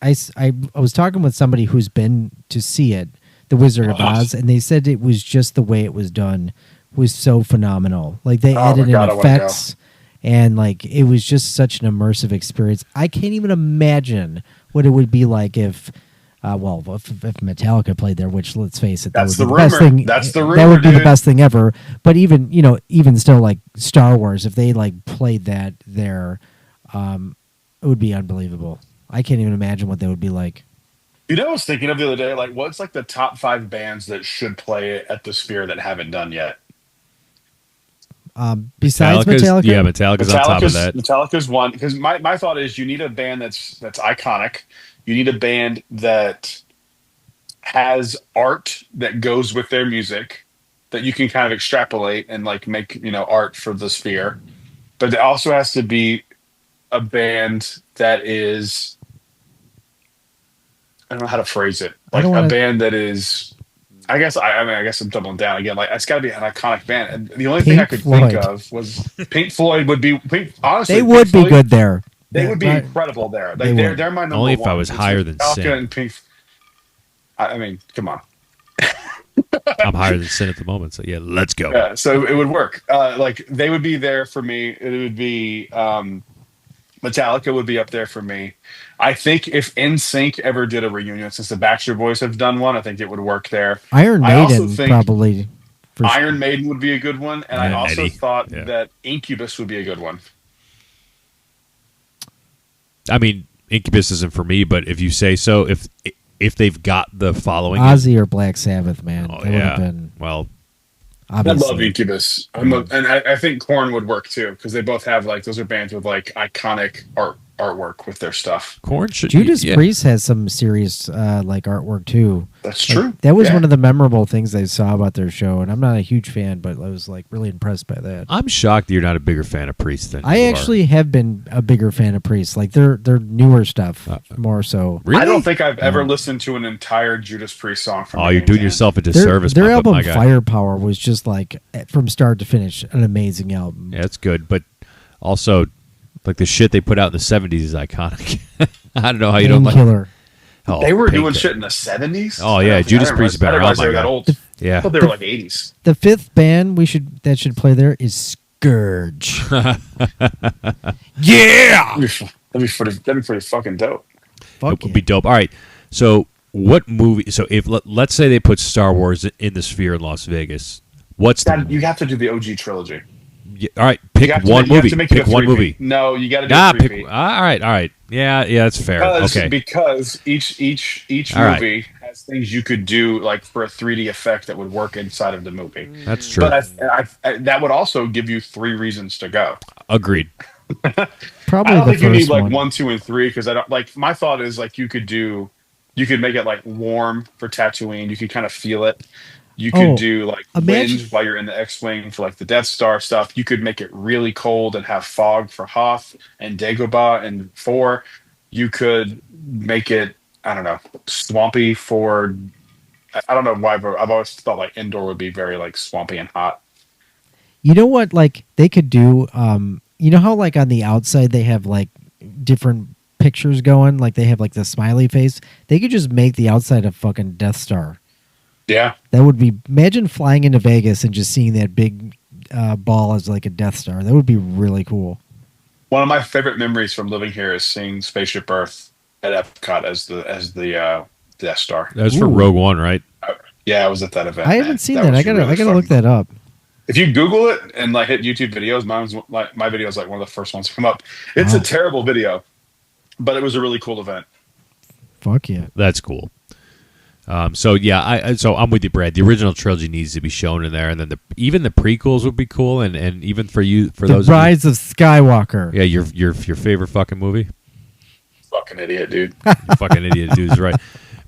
was talking with somebody who's been to see it, The Wizard of Oz, and they said it was just the way it was done was so phenomenal. Like they added in effects, and like it was just such an immersive experience. I can't even imagine what it would be like if Metallica played there, which let's face it, that's that would the be rumor. The best thing. That's the rumor. That would be dude. the best thing ever. But even still, like Star Wars, if they like played that there, it would be unbelievable. I can't even imagine what they would be like. You know, I was thinking of the other day, like what's like the top 5 bands that should play it at the Sphere that haven't done yet? Besides Metallica, yeah, Metallica's on top of that. Metallica's one because my thought is you need a band that's iconic. You need a band that has art that goes with their music that you can kind of extrapolate and like make art for the Sphere. But it also has to be a band that is, I don't know how to phrase it, like a band that is. I guess I'm doubling down again. Like it's got to be an iconic band. And the only thing I could think of was Pink Floyd would be. Honestly, they would be good there. They would be incredible there. Like they're my number one. Only if I was higher than Sin. And Pink. I mean, come on. I'm higher than Sin at the moment, so yeah, let's go. Yeah, so it would work. Like they would be there for me. It would be Metallica would be up there for me. I think if NSYNC ever did a reunion, since the Backstreet Boys have done one, I think it would work there. Iron Maiden probably. Iron Maiden would be a good one, and I also thought that Incubus would be a good one. I mean, Incubus isn't for me, but if you say so, if they've got the following, Ozzy or Black Sabbath, man, that would have been obviously. I love Incubus, and I think Korn would work too because they both have like those are bands with like iconic artwork with their stuff. Korn should. Judas Priest has some serious like artwork too. That's true. That was one of the memorable things I saw about their show, and I'm not a huge fan, but I was like really impressed by that. I'm shocked that you're not a bigger fan of Priest than I actually have been a bigger fan of Priest, like their newer stuff more so. Really? I don't think I've ever listened to an entire Judas Priest song. You're doing yourself a disservice. Their album Firepower was just like from start to finish an amazing album. Yeah, it's good, but also like the shit they put out in the 70s is iconic. I don't know how you don't like. Oh, they were doing shit in the 70s. Oh yeah, Judas Priest is better. Oh my god, yeah, I thought they were like 80s. The fifth band that should play there is Scourge. Yeah, that'd be pretty fucking dope. It would be dope. All right, so what movie? So if let's say they put Star Wars in the Sphere in Las Vegas, you have to do the OG trilogy. Yeah, all right, pick one movie. Pick one movie. No, you got to do three. All right. Yeah, that's fair. Because each movie has things you could do like for a 3D effect that would work inside of the movie. That's true. But that would also give you 3 reasons to go. Agreed. Probably I don't the think you need first like one. 1, 2, and 3 because I don't like. My thought is like you could make it like warm for Tatooine. You could kind of feel it. You could do like wind while you're in the X-Wing for like the Death Star stuff. You could make it really cold and have fog for Hoth and Dagobah and 4. You could make it, I don't know, swampy for. I don't know why, but I've always thought like Endor would be very like swampy and hot. You know what? Like they could do. You know how like on the outside they have like different pictures going. Like they have like the smiley face. They could just make the outside a fucking Death Star. Yeah. That would be, imagine flying into Vegas and just seeing that big ball as like a Death Star. That would be really cool. One of my favorite memories from living here is seeing Spaceship Earth at Epcot as the Death Star. That was for Ooh. Rogue One, right? Yeah, I was at that event. I man. haven't seen That that. was I gotta really look fun. that up. If you Google it and like hit YouTube videos, my video is like one of the first ones to come up. It's a Wow. terrible video, but it was a really cool event. Fuck yeah. That's cool. So yeah, so I'm with you, Brad. The original trilogy needs to be shown in there, and then even the prequels would be cool, and even for The those Rise of Skywalker. of you, yeah, your favorite fucking movie. Fucking idiot, dude. You fucking idiot, dude's right.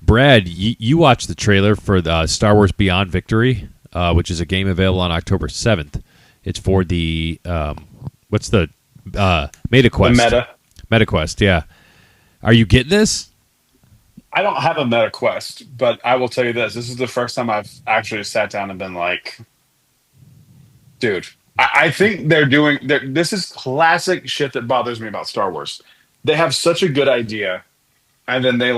Brad, you watched the trailer for the Star Wars Beyond Victory, which is a game available on October 7th. It's for the what's the MetaQuest? The Meta. MetaQuest, yeah. Are you getting this? I don't have a Meta Quest, but I will tell you this: this is the first time I've actually sat down and been like, dude. I think they're doing. This is classic shit that bothers me about Star Wars. They have such a good idea, and then they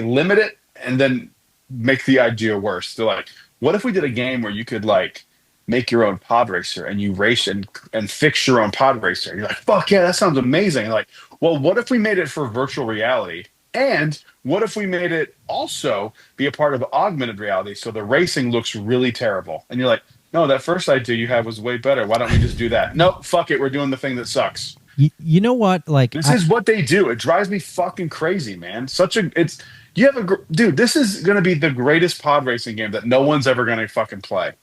limit it, and then make the idea worse. They're like, what if we did a game where you could like make your own pod racer and you race and fix your own pod racer? And you're like, fuck yeah, that sounds amazing. Like, well, what if we made it for virtual reality? And what if we made it also be a part of augmented reality so the racing looks really terrible? And you're like, no, that first idea you had was way better. Why don't we just do that? No, fuck it. We're doing the thing that sucks. You know what? Like, This is what they do. It drives me fucking crazy, man. Dude, this is going to be the greatest pod racing game that no one's ever going to fucking play.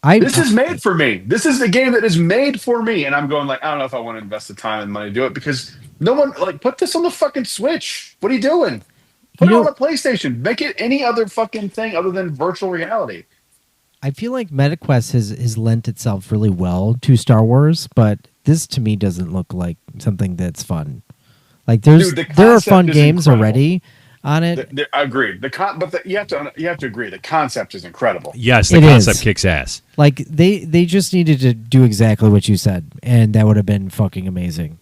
This is made for me. This is the game that is made for me. And I'm going like, I don't know if I want to invest the time and money to do it because no one like put this on the fucking Switch. What are you doing? Put it on a PlayStation. Make it any other fucking thing other than virtual reality. I feel like MetaQuest has lent itself really well to Star Wars, but this to me doesn't look like something that's fun. Like there are concept fun is games incredible. already on it. I agree. You have to agree. The concept is incredible. Yes, the It concept is. kicks ass. Like they just needed to do exactly what you said, and that would have been fucking amazing.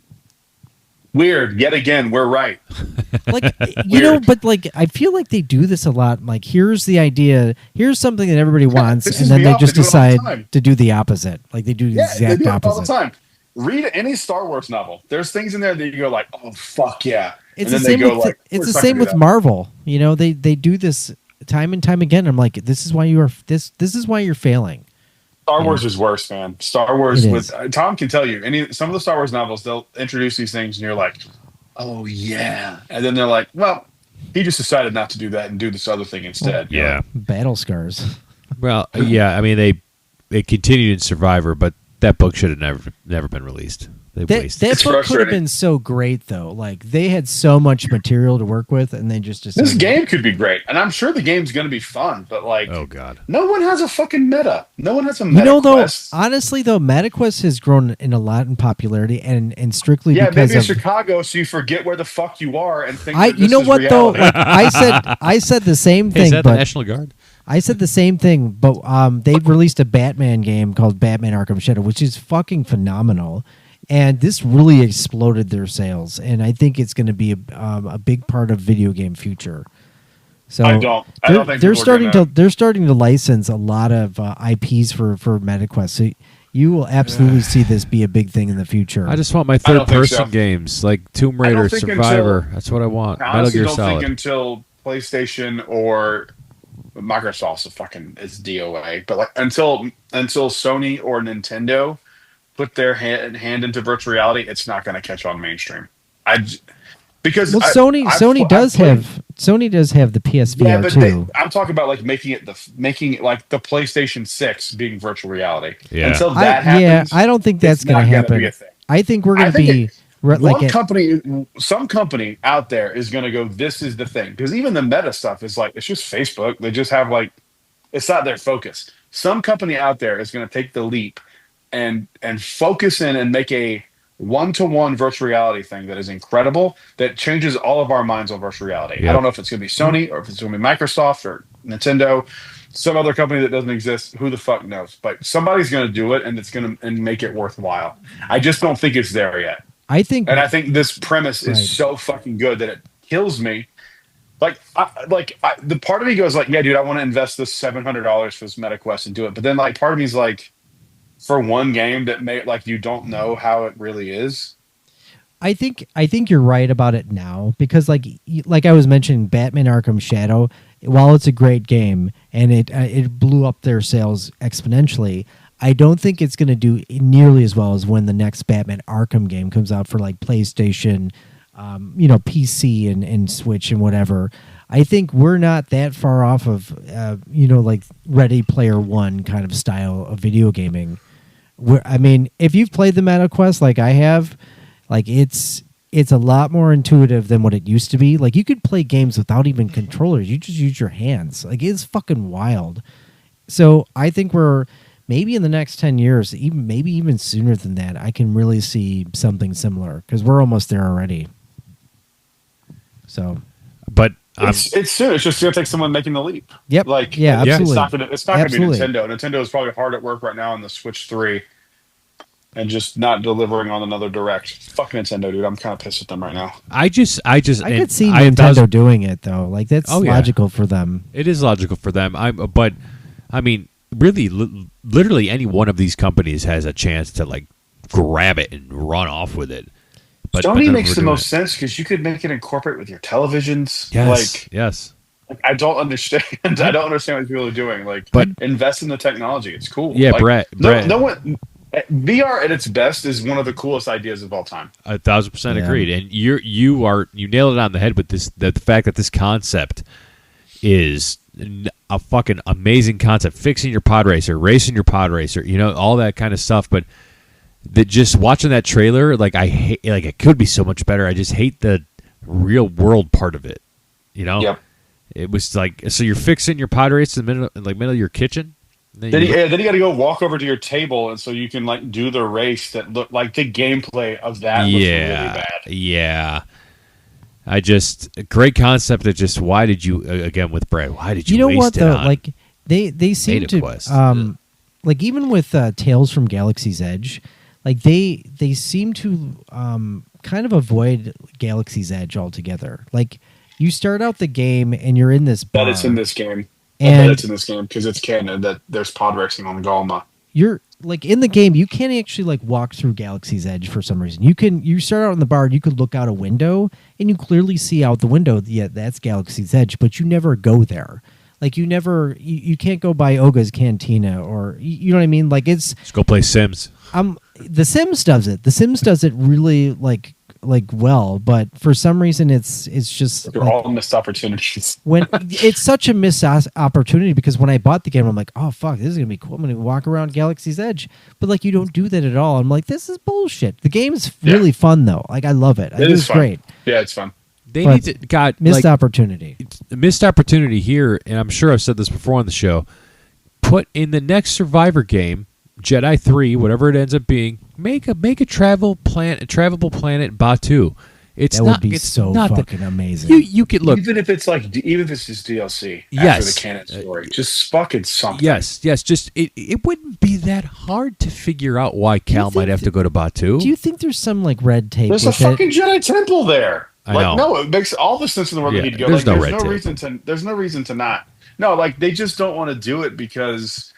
Weird. Yet again, we're right. Like you know, but like I feel like they do this a lot. Like here's the idea, here's something that everybody wants, this and is then me they off. just They do it all the decide time. to do the opposite. Like they do the Yeah, they exact do it all the opposite. time. Read any Star Wars novel. There's things in there that you go like, oh fuck yeah. It's And the then they same go with like, it's "We're the not same gonna with do that." Marvel. You know, they do this time and time again. I'm like, this is why you are this is why you're failing. Star Wars is worse, man. Star Wars It with is. Tom can tell you some of the Star Wars novels, they'll introduce these things and you're like, oh yeah. And then they're like, well, he just decided not to do that and do this other thing instead. You're Yeah. like, Battle scars. Well, yeah. I mean, they continued in Survivor, but that book should have never been released. They wasted. That It's book could have frustrating. been so great though. Like they had so much material to work with, and they just decided. this game could be great. And I'm sure the game's gonna be fun, but like Oh God. no one has a fucking meta. No one has a meta You know, though, quest. honestly, though, MetaQuest has grown in a lot in popularity, and strictly Yeah, because maybe it's of. Chicago, so you forget where the fuck you are and think that You this know is what though? reality. Like I said the same Hey, is thing, that the but National Guard? I said the same thing, but they released a Batman game called Batman Arkham Shadow, which is fucking phenomenal, and this really exploded their sales, and I think it's going to be a big part of video game future. So I don't think they're people are starting gonna- to license a lot of IPs for MetaQuest. So you will absolutely see this be a big thing in the future. I just want my I don't think third-person so. games like Tomb I don't Raider, think Survivor. That's what I want. I Metal honestly Gear don't Solid. think until PlayStation or Microsoft's it's DOA, but like until Sony or Nintendo put their hand into virtual reality, it's not going to catch on mainstream. Because well, I've Sony does played- have the PSVR yeah, but too. I'm talking about like making like the PlayStation 6 being virtual reality. Yeah. Until that happens, I don't think that's it's going not to gonna happen. be a thing. I think we're going I to think be some company out there is going to go, this is the thing. Because even the meta stuff is like, it's just Facebook. They just have like, it's not their focus. Some company out there is going to take the leap and focus in and make a one-to-one virtual reality thing that is incredible, that changes all of our minds on virtual reality. Yep. I don't know if it's going to be Sony or if it's going to be Microsoft or Nintendo, some other company that doesn't exist. Who the fuck knows? But somebody's going to do it, and it's going to make it worthwhile. I just don't think it's there yet. I think And I think this premise is Right. so fucking good that it kills me. The part of me goes like, yeah, dude, I want to invest this $700 for this MetaQuest and do it. But then like part of me is like, for one game that may like you don't know how it really is. I think you're right about it now because like I was mentioning, Batman Arkham Shadow, while it's a great game and it blew up their sales exponentially, I don't think it's going to do nearly as well as when the next Batman Arkham game comes out for like PlayStation, PC and Switch and whatever. I think we're not that far off of like Ready Player One kind of style of video gaming. I mean, if you've played the MetaQuest like I have, like it's a lot more intuitive than what it used to be. Like you could play games without even controllers. You just use your hands. Like it's fucking wild. So I think we're maybe in the next 10 years, maybe even sooner than that, I can really see something similar because we're almost there already. So, but it's soon. It's just going to take someone making the leap. Yep. Like, yeah, absolutely. It's not going to be Nintendo. Nintendo is probably hard at work right now on the Switch 3 and just not delivering on another Direct. Fuck Nintendo, dude. I'm kind of pissed at them right now. I could see Nintendo doing it though. Like that's logical for them. It is logical for them. But I mean, really, literally any one of these companies has a chance to like grab it and run off with it. But Sony makes the most sense because you could make it incorporate with your televisions. Yes. Like, I don't understand. I don't understand what people are doing. Like, but invest in the technology. It's cool. Yeah, like, Brett. No one. VR at its best is one of the coolest ideas of all time. 1,000% agreed. And you nailed it on the head with this. The fact that this concept is a fucking amazing concept. Fixing your pod racer, racing your pod racer, all that kind of stuff. But just watching that trailer, like I hate, like it could be so much better. I just hate the real world part of it. Yep. It was like, so you're fixing your pod race in the middle of your kitchen. Then you got to go walk over to your table, and so you can like do the race that look like the gameplay of that. Looks really bad. Yeah. A great concept. That just why did you again with Brad? Why did you? Waste it though? on Like they seem to Quest. like even with Tales from Galaxy's Edge, like they seem to kind of avoid Galaxy's Edge altogether. Like you start out the game and you're in this bar. That it's in this game. And it's in this game because it's canon that there's pod racing on Galma. You're like in the game, you can't actually like walk through Galaxy's Edge for some reason. You start out in the bar and you could look out a window and you clearly see out the window, yeah, that's Galaxy's Edge, but you never go there. Like you can't go by Oga's Cantina or you know what I mean? Like just go play Sims. The Sims does it. The Sims does it really like well, but for some reason it's just they're all missed opportunities. When it's such a missed opportunity because when I bought the game, I'm like, oh fuck, this is gonna be cool. I'm gonna walk around Galaxy's Edge, but like you don't do that at all. I'm like, this is bullshit. The game's really fun though. Like I love it. It is great. Yeah, it's fun. They need to missed opportunity. Missed opportunity here, and I'm sure I've said this before on the show. Put in the next Survivor game, Jedi 3, whatever it ends up being, make a travelable planet Batuu. Would be so fucking amazing. You could look, even if it's just DLC. After the canon story, just fucking something. Yes. Just it wouldn't be that hard to figure out why Cal might have to go to Batuu. Do you think there's some like red tape? There's a fucking Jedi temple there. I know. No, it makes all the sense in the world. He'd go. There's like, no there's no reason to not. No, like they just don't want to do it because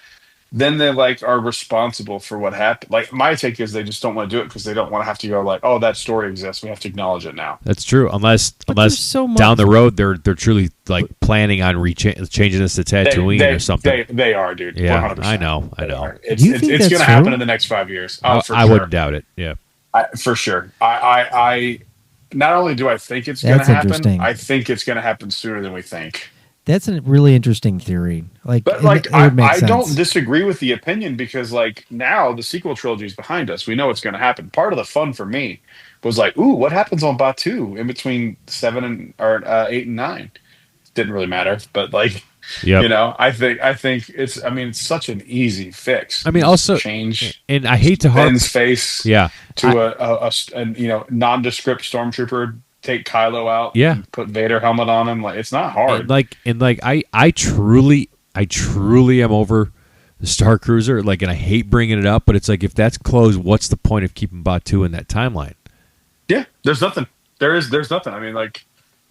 then they like are responsible for what happened. Like my take is they just don't want to do it because they don't want to have to go like, oh, that story exists. We have to acknowledge it now. That's true. Unless down the road they're truly like planning on changing this to Tatooine or something. They are, dude. Yeah, 100%. I know. It's going to happen in the next 5 years. I wouldn't doubt it. Yeah, for sure. I not only do I think it's going to happen, I think it's going to happen sooner than we think. That's a really interesting theory. But I don't disagree with the opinion because like now the sequel trilogy is behind us. We know it's going to happen. Part of the fun for me was like, ooh, what happens on Batuu in between 8 and 9? Didn't really matter, but like, I think it's such an easy fix. I mean, also change, and I hate to Ben's face, to a nondescript stormtrooper. Take Kylo out, and put Vader helmet on him. Like it's not hard. And I truly am over the Star Cruiser. Like, and I hate bringing it up, but it's like if that's closed, what's the point of keeping Batuu in that timeline? Yeah, there's nothing. There's nothing. I mean, like,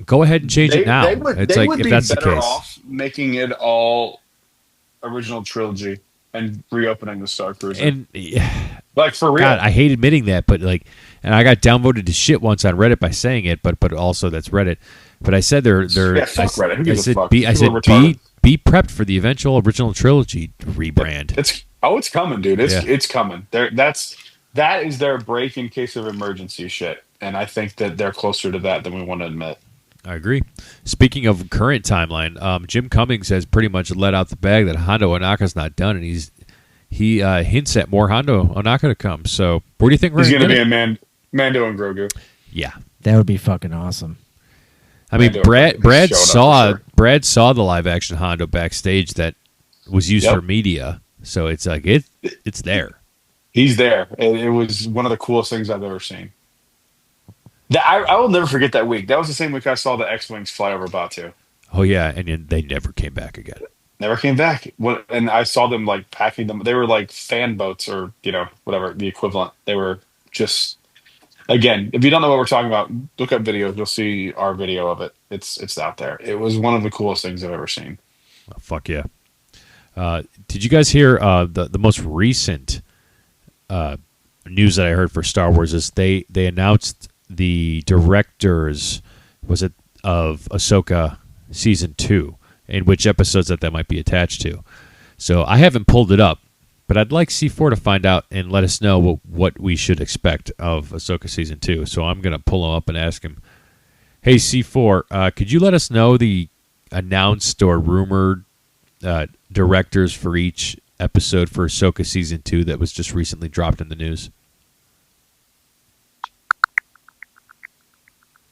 go ahead and change it now. It's like if that's the case, off making it all original trilogy and reopening the Star Cruiser. And like for real. God, I hate admitting that, but like, and I got downvoted to shit once on Reddit by saying it, but also that's Reddit. But I said they're fuck Reddit. Who I gives a said fuck? be People are retarded. be prepped for the eventual original trilogy rebrand. It's coming, dude. Yeah. It's coming. That is their break in case of emergency shit, and I think that they're closer to that than we want to admit. I agree. Speaking of current timeline, Jim Cummings has pretty much let out the bag that Hondo Onaka's not done, and he hints at more Hondo Onaka to come. So where do you think He's going to be in Mando and Grogu? Yeah, That would be fucking awesome. I mean, Mando Brad showed up saw for sure. Brad saw the live action Hondo backstage that was used for media, so it's like it's there. He's there. It was one of the coolest things I've ever seen. I will never forget that week. That was the same week I saw the X-Wings fly over Batu. Oh yeah, and then they never came back again. Never came back. And I saw them like packing them. They were like fan boats or, whatever, the equivalent. They were just, again, if you don't know what we're talking about, look up videos. You'll see our video of it. It's out there. It was one of the coolest things I've ever seen. Oh, fuck yeah. Did you guys hear the most recent news that I heard for Star Wars is they announced the directors, was it, of Ahsoka Season 2, and which episodes that might be attached to. So I haven't pulled it up, but I'd like C4 to find out and let us know what we should expect of Ahsoka Season 2. So I'm going to pull him up and ask him, hey, C4, could you let us know the announced or rumored directors for each episode for Ahsoka Season 2 that was just recently dropped in the news?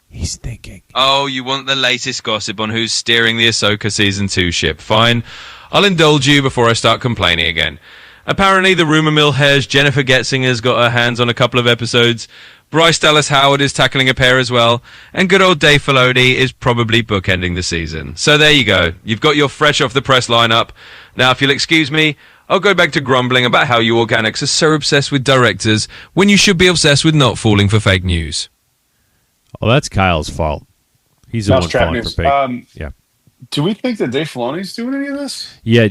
He's thinking. Oh, you want the latest gossip on who's steering the Ahsoka Season 2 ship? Fine. I'll indulge you before I start complaining again. Apparently, the rumor mill has Jennifer Getzinger's got her hands on a couple of episodes. Bryce Dallas Howard is tackling a pair as well. And good old Dave Filoni is probably bookending the season. So there you go. You've got your fresh off the press lineup. Now, if you'll excuse me, I'll go back to grumbling about how you organics are so obsessed with directors when you should be obsessed with not falling for fake news. Well, that's Kyle's fault. He's the one falling for fake. Yeah. Do we think that Dave Filoni's doing any of this? Yeah,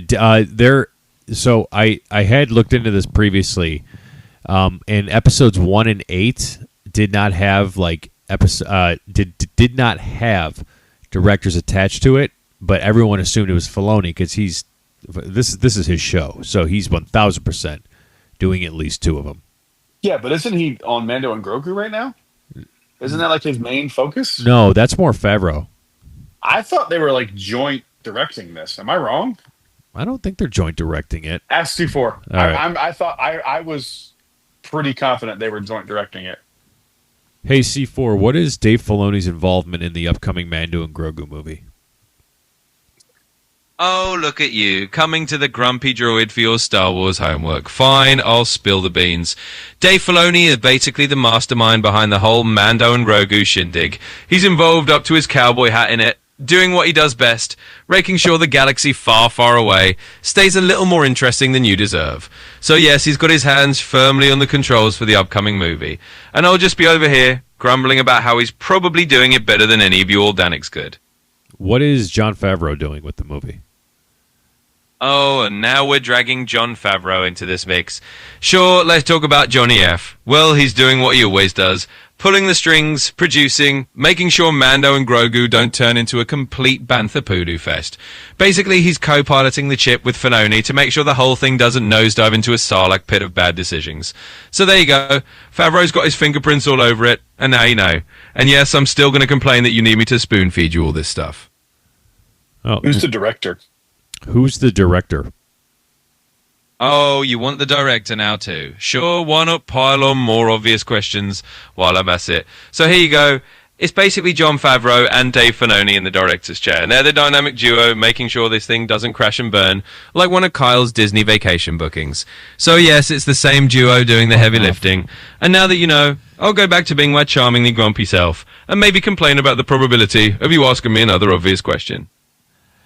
so I had looked into this previously, and episodes 1 and 8 did not have did not have directors attached to it, but everyone assumed it was Filoni because this is his show, so he's 1,000% doing at least 2 of them. Yeah, but isn't he on Mando and Grogu right now? Isn't that like his main focus? No, that's more Favreau. I thought they were like joint directing this. Am I wrong? I don't think they're joint directing it. Ask C4. All right. I thought I was pretty confident they were joint directing it. Hey, C4, what is Dave Filoni's involvement in the upcoming Mando and Grogu movie? Oh, look at you, coming to the grumpy droid for your Star Wars homework. Fine, I'll spill the beans. Dave Filoni is basically the mastermind behind the whole Mando and Grogu shindig. He's involved up to his cowboy hat in it, doing what he does best, making sure the galaxy far, far away stays a little more interesting than you deserve. So yes, he's got his hands firmly on the controls for the upcoming movie. And I'll just be over here, grumbling about how he's probably doing it better than any of you Aldanics could. What is Jon Favreau doing with the movie? Oh, and now we're dragging Jon Favreau into this mix. Sure, let's talk about Johnny F. Well, he's doing what he always does. Pulling the strings, producing, making sure Mando and Grogu don't turn into a complete Bantha Poodoo fest. Basically, he's co-piloting the ship with Filoni to make sure the whole thing doesn't nosedive into a Sarlacc pit of bad decisions. So there you go. Favreau's got his fingerprints all over it, and now you know. And yes, I'm still going to complain that you need me to spoon-feed you all this stuff. Oh, Who's the director? Who's the director? Oh, you want the director now too? Sure, why not pile on more obvious questions while I'm at it? So here you go. It's basically Jon Favreau and Dave Filoni in the director's chair. And they're the dynamic duo making sure this thing doesn't crash and burn like one of Kyle's Disney vacation bookings. So yes, it's the same duo doing the heavy lifting. And now that you know, I'll go back to being my charmingly grumpy self and maybe complain about the probability of you asking me another obvious question.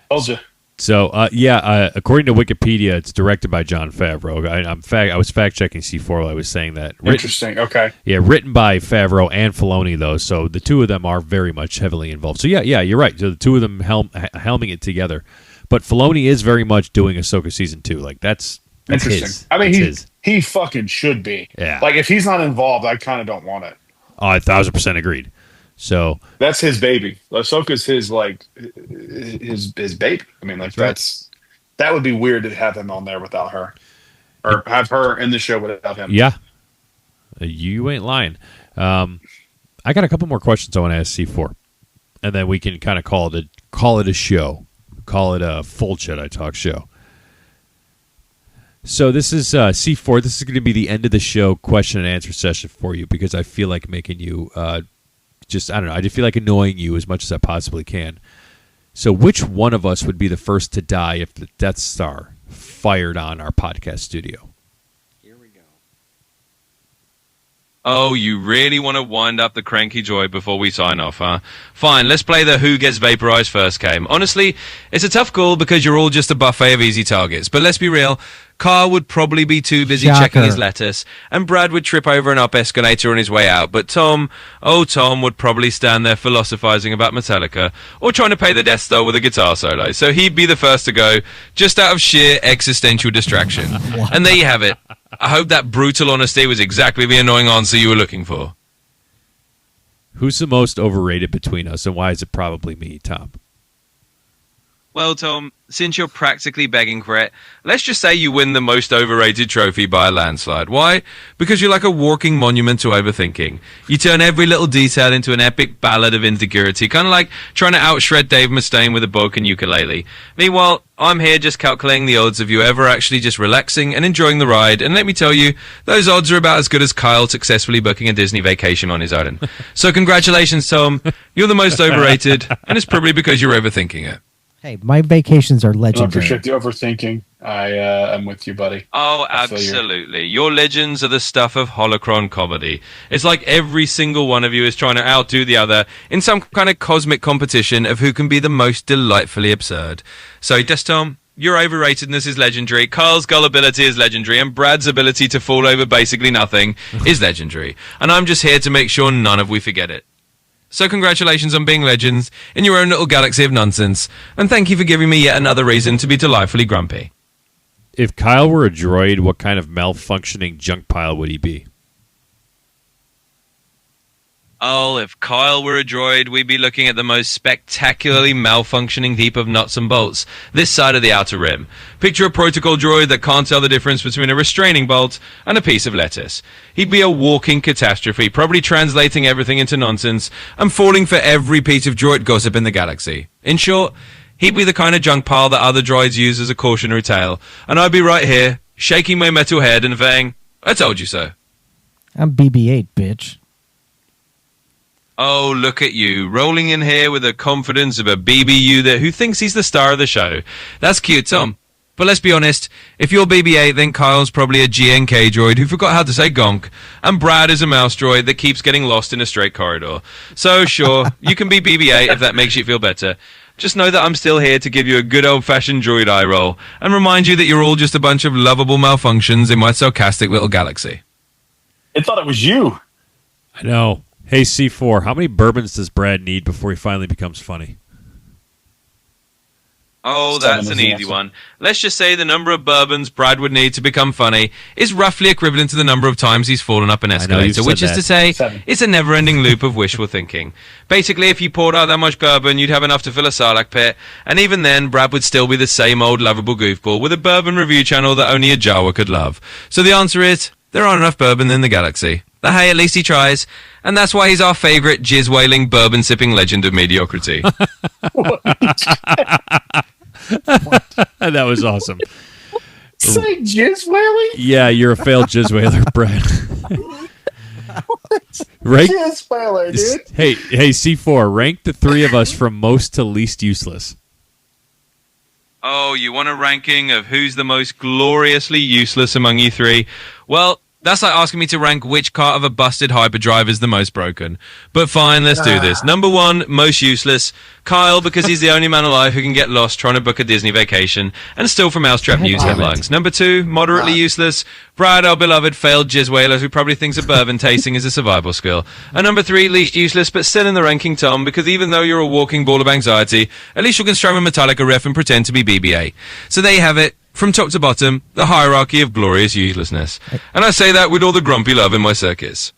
Told you. So, according to Wikipedia, it's directed by Jon Favreau. I was fact-checking C4 while I was saying that. Interesting, okay. Yeah, written by Favreau and Filoni, though, so the two of them are very much heavily involved. So, yeah, you're right. So the two of them helming it together. But Filoni is very much doing Ahsoka Season 2. Like, that's That's Interesting. his. I mean, That's he fucking should be. Yeah. Like, if he's not involved, I kind of don't want it. Oh, 1,000% agreed. So That's his baby. Ahsoka's his his baby. I mean, like that would be weird to have him on there without her, or have her in the show without him. yeah, you ain't lying. I got a couple more questions I want to ask C4, and then we can kind of call it a show, call it a full Jedi Talk show. So this is C4. This is going to be the end of the show question and answer session for you, because I feel like making you I don't know. I just feel like annoying you as much as I possibly can. So which one of us would be the first to die if the Death Star fired on our podcast studio? Here we go. Oh, you really want to wind up the cranky joy before we sign off, huh? Fine, let's play the who gets vaporized first game. Honestly, it's a tough call because you're all just a buffet of easy targets. But let's be real, Carl would probably be too busy checking his lettuce, and Brad would trip over an up escalator on his way out. But Tom would probably stand there philosophizing about Metallica, or trying to pay the Death Star with a guitar solo. So he'd be the first to go, just out of sheer existential distraction. And there you have it. I hope that brutal honesty was exactly the annoying answer you were looking for. Who's the most overrated between us, and why is it probably me, Tom? Well, Tom, since you're practically begging for it, let's just say you win the most overrated trophy by a landslide. Why? Because you're like a walking monument to overthinking. You turn every little detail into an epic ballad of insecurity, kind of like trying to outshred Dave Mustaine with a broken ukulele. Meanwhile, I'm here just calculating the odds of you ever actually just relaxing and enjoying the ride, and let me tell you, those odds are about as good as Kyle successfully booking a Disney vacation on his own. So congratulations, Tom. You're the most overrated, and it's probably because you're overthinking it. Hey, my vacations are I legendary. appreciate the overthinking. I'm with you, buddy. Oh, absolutely. Your legends are the stuff of holocron comedy. It's like every single one of you is trying to outdo the other in some kind of cosmic competition of who can be the most delightfully absurd. So, yes, Tom, your overratedness is legendary, Carl's gullibility is legendary, and Brad's ability to fall over basically nothing is legendary. And I'm just here to make sure none of we forget it. So congratulations on being legends in your own little galaxy of nonsense, and thank you for giving me yet another reason to be delightfully grumpy. If Kyle were a droid, what kind of malfunctioning junk pile would he be? Oh, if Kyle were a droid, we'd be looking at the most spectacularly malfunctioning heap of nuts and bolts this side of the Outer Rim. Picture a protocol droid that can't tell the difference between a restraining bolt and a piece of lettuce. He'd be a walking catastrophe, probably translating everything into nonsense and falling for every piece of droid gossip in the galaxy. In short, he'd be the kind of junk pile that other droids use as a cautionary tale, and I'd be right here, shaking my metal head and saying, I told you so. I'm BB-8, bitch. Oh, look at you, rolling in here with the confidence of a BBU there who thinks he's the star of the show. That's cute, Tom. But let's be honest, if you're BB-8, then Kyle's probably a GNK droid who forgot how to say gonk, and Brad is a mouse droid that keeps getting lost in a straight corridor. So, sure, you can be BB-8 if that makes you feel better. Just know that I'm still here to give you a good old-fashioned droid eye roll, and remind you that you're all just a bunch of lovable malfunctions in my sarcastic little galaxy. I thought it was you. I know. Hey, C4, how many bourbons does Brad need before he finally becomes funny? Oh, that's an easy one. Let's just say the number of bourbons Brad would need to become funny is roughly equivalent to the number of times he's fallen up an escalator, which is to say, it's a never-ending loop of wishful thinking. Basically, if you poured out that much bourbon, you'd have enough to fill a Sarlacc pit, and even then, Brad would still be the same old lovable goofball with a bourbon review channel that only a Jawa could love. So the answer is, there aren't enough bourbon in the galaxy. But hey, at least he tries. And that's why he's our favourite jizz-wailing, bourbon-sipping legend of mediocrity. That was awesome. Say Jizz-Wailing? Yeah, you're a failed Jizz-Wailer, Brad. Right? Jizz-Wailer, dude. Hey, C4, rank the three of us from most to least useless. Oh, you want a ranking of who's the most gloriously useless among you three? Well, that's like asking me to rank which part of a busted hyperdrive is the most broken. But fine, let's do this. Number one, most useless, Kyle, because he's the only man alive who can get lost trying to book a Disney vacation and steal from Mousetrap news headlines. Number two, moderately useless, Brad, our beloved failed Jizz-Wailer, who probably thinks a bourbon tasting is a survival skill. And number three, least useless, but still in the ranking, Tom, because even though you're a walking ball of anxiety, at least you can strum a Metallica riff and pretend to be BB-8. So there you have it. from top to bottom, the hierarchy of glorious uselessness. And I say that with all the grumpy love in my circus.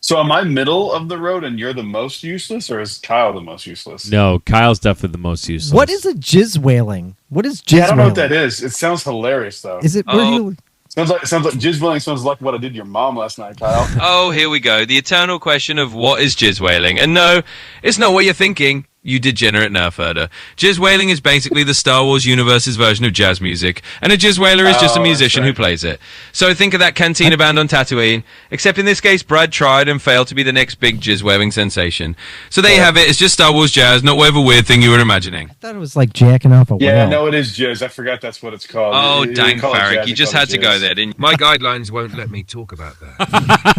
So am I middle of the road and you're the most useless, or is Kyle the most useless? No, Kyle's definitely the most useless. What is a jizz-wailing? What is jizz-wailing? Yeah, I don't know what that is. It sounds hilarious, though. Is it? Sounds like jizz-wailing sounds like what I did to your mom last night, Kyle. Oh, here we go. The eternal question of what is jizz-wailing. And no, it's not what you're thinking. You degenerate nerf herder. Jizz-Wailing is basically the Star Wars universe's version of jazz music, and a Jizz-Wailer is just a musician who plays it. So think of that cantina band on Tatooine, except in this case, Brad tried and failed to be the next big jizz-waving sensation. So there you have it. It's just Star Wars jazz, not whatever weird thing you were imagining. I thought it was like jacking off a whale. Yeah, no, it is jizz. I forgot that's what it's called. Oh, dang, Farrick. You just had to go there, didn't you? My guidelines won't let me talk about that. Can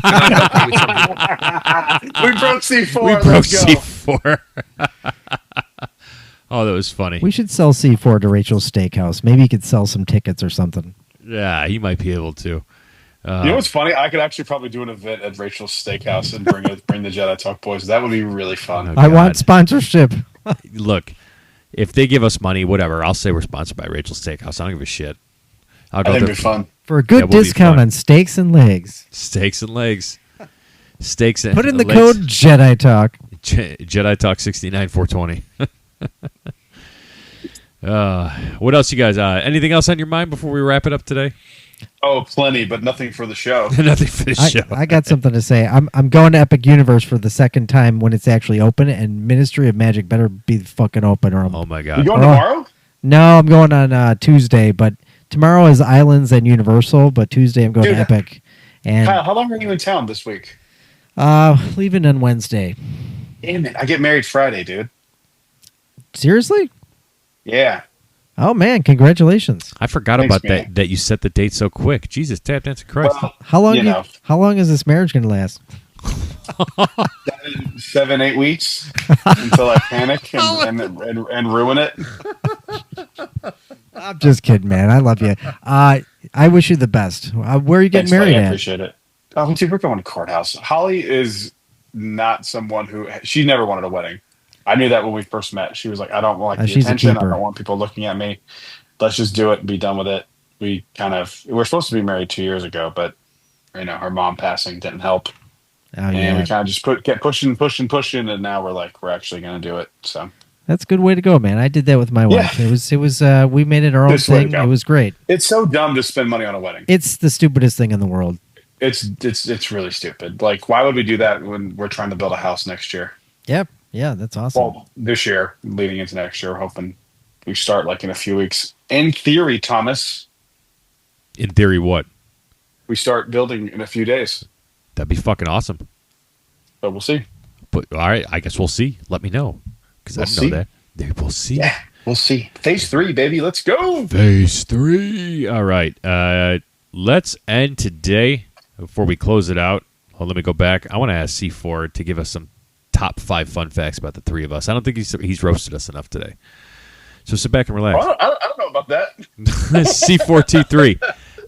I help you with something? We broke C4. We broke C4. Oh, that was funny. We should sell C4 to Rachel's Steakhouse. Maybe you could sell some tickets or something. Yeah, he might be able to. You know what's funny? I could actually probably do an event at Rachel's Steakhouse and bring the Jedi Talk boys. That would be really fun. Oh, I want sponsorship. Look, if they give us money, whatever, I'll say we're sponsored by Rachel's Steakhouse. I don't give a shit. I think it'd be fun. For a good discount on steaks and legs. Steaks and legs. Steaks and Put in the legs. code Jedi Talk. Jedi Talk 69420. What else, you guys? Anything else on your mind before we wrap it up today? Oh, plenty, but nothing for the show. Nothing for the show. I got something to say. I'm going to Epic Universe for the second time when it's actually open, and Ministry of Magic better be fucking open. Or Oh my god! You going tomorrow? No, I'm going on Tuesday, but tomorrow is Islands and Universal, but Tuesday I'm going to Epic. And Kyle, how long are you in town this week? Leaving on Wednesday. Damn it! I get married Friday, dude. Seriously? Yeah. Oh man, congratulations! I forgot about that. That you set the date so quick. Jesus, tap dancing Christ! Well, How long is this marriage going to last? 7-8 weeks until I panic and ruin it. I'm just kidding, man. I love you. I wish you the best. Where are you getting married I at? appreciate it. Oh, dude, we're going to courthouse. Holly is not someone she never wanted a wedding. I knew that when we first met. She was like, I don't like the attention. I don't want people looking at me. Let's just do it and be done with it. We're supposed to be married 2 years ago, but her mom passing didn't help. Oh, and we kind of just kept pushing, and now we're actually going to do it. So that's a good way to go, man. I did that with my wife. It was we made it our own thing. It was great. It's so dumb to spend money on a wedding. It's the stupidest thing in the world. It's really stupid. Like, why would we do that when we're trying to build a house next year? Yep. Yeah, that's awesome. Well, this year, leading into next year, we're hoping we start like in a few weeks. In theory, Thomas. In theory, what? We start building in a few days. That'd be fucking awesome. But we'll see. But all right, I guess we'll see. Let me know, because I didn't know that. We'll see. Yeah, we'll see. Phase 3, baby. Let's go. Phase 3. All right. Let's end today. Before we close it out, let me go back. I want to ask C4 to give us some top 5 fun facts about the three of us. I don't think he's roasted us enough today. So sit back and relax. Well, I don't know about that. C4T3.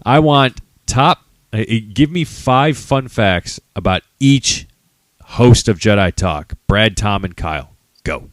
I want give me 5 fun facts about each host of Jedi Talk. Brad, Tom, and Kyle. Go.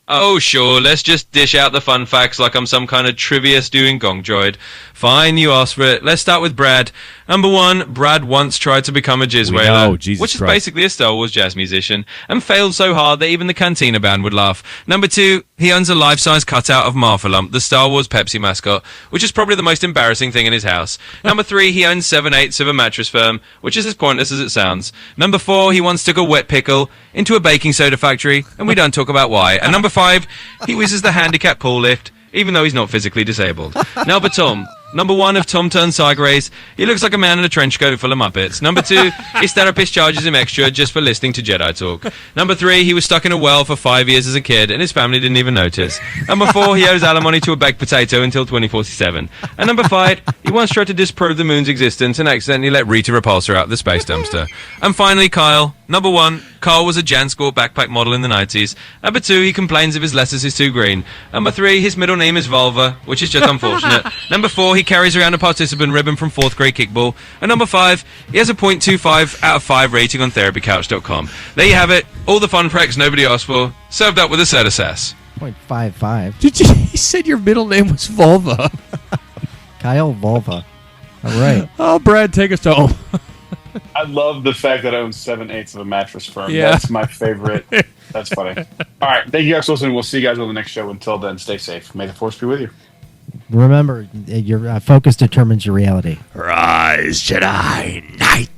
Oh, sure, let's just dish out the fun facts like I'm some kind of trivia-stewing gong droid. Fine, you asked for it. Let's start with Brad. Number 1, Brad once tried to become a Jizz-Wailer, which is basically a Star Wars jazz musician, and failed so hard that even the Cantina band would laugh. Number 2, he owns a life-size cutout of Marfa Lump, the Star Wars Pepsi mascot, which is probably the most embarrassing thing in his house. Number 3, he owns 7/8 of a mattress firm, which is as pointless as it sounds. Number 4, he once took a wet pickle into a baking soda factory, and we don't talk about why. And number 5, he whizzes the handicap pull lift, even though he's not physically disabled. Now, but Tom. Number 1 of Tom Turns Side Race, he looks like a man in a trench coat full of Muppets. Number 2, his therapist charges him extra just for listening to Jedi Talk. Number 3, he was stuck in a well for 5 years as a kid, and his family didn't even notice. Number 4, he owes alimony to a baked potato until 2047. And number 5, he once tried to disprove the moon's existence and accidentally let Rita Repulsa out the space dumpster. And finally, Kyle. Number 1, Carl was a Jansport backpack model in the 90s. Number 2, he complains if his letters is too green. Number 3, his middle name is Vulva, which is just unfortunate. Number 4, he carries around a participant ribbon from 4th grade kickball. And number 5, he has a 0.25 out of 5 rating on therapycouch.com. There you have it, all the fun facts nobody asked for, served up with a set of sass. 0.55. Did you? He said your middle name was Vulva. Kyle Volva. All right. Oh, Brad, take us home. I love the fact that I own 7/8 of a mattress firm. Yeah. That's my favorite. That's funny. All right. Thank you guys for listening. We'll see you guys on the next show. Until then, stay safe. May the force be with you. Remember, your focus determines your reality. Rise, Jedi Knight.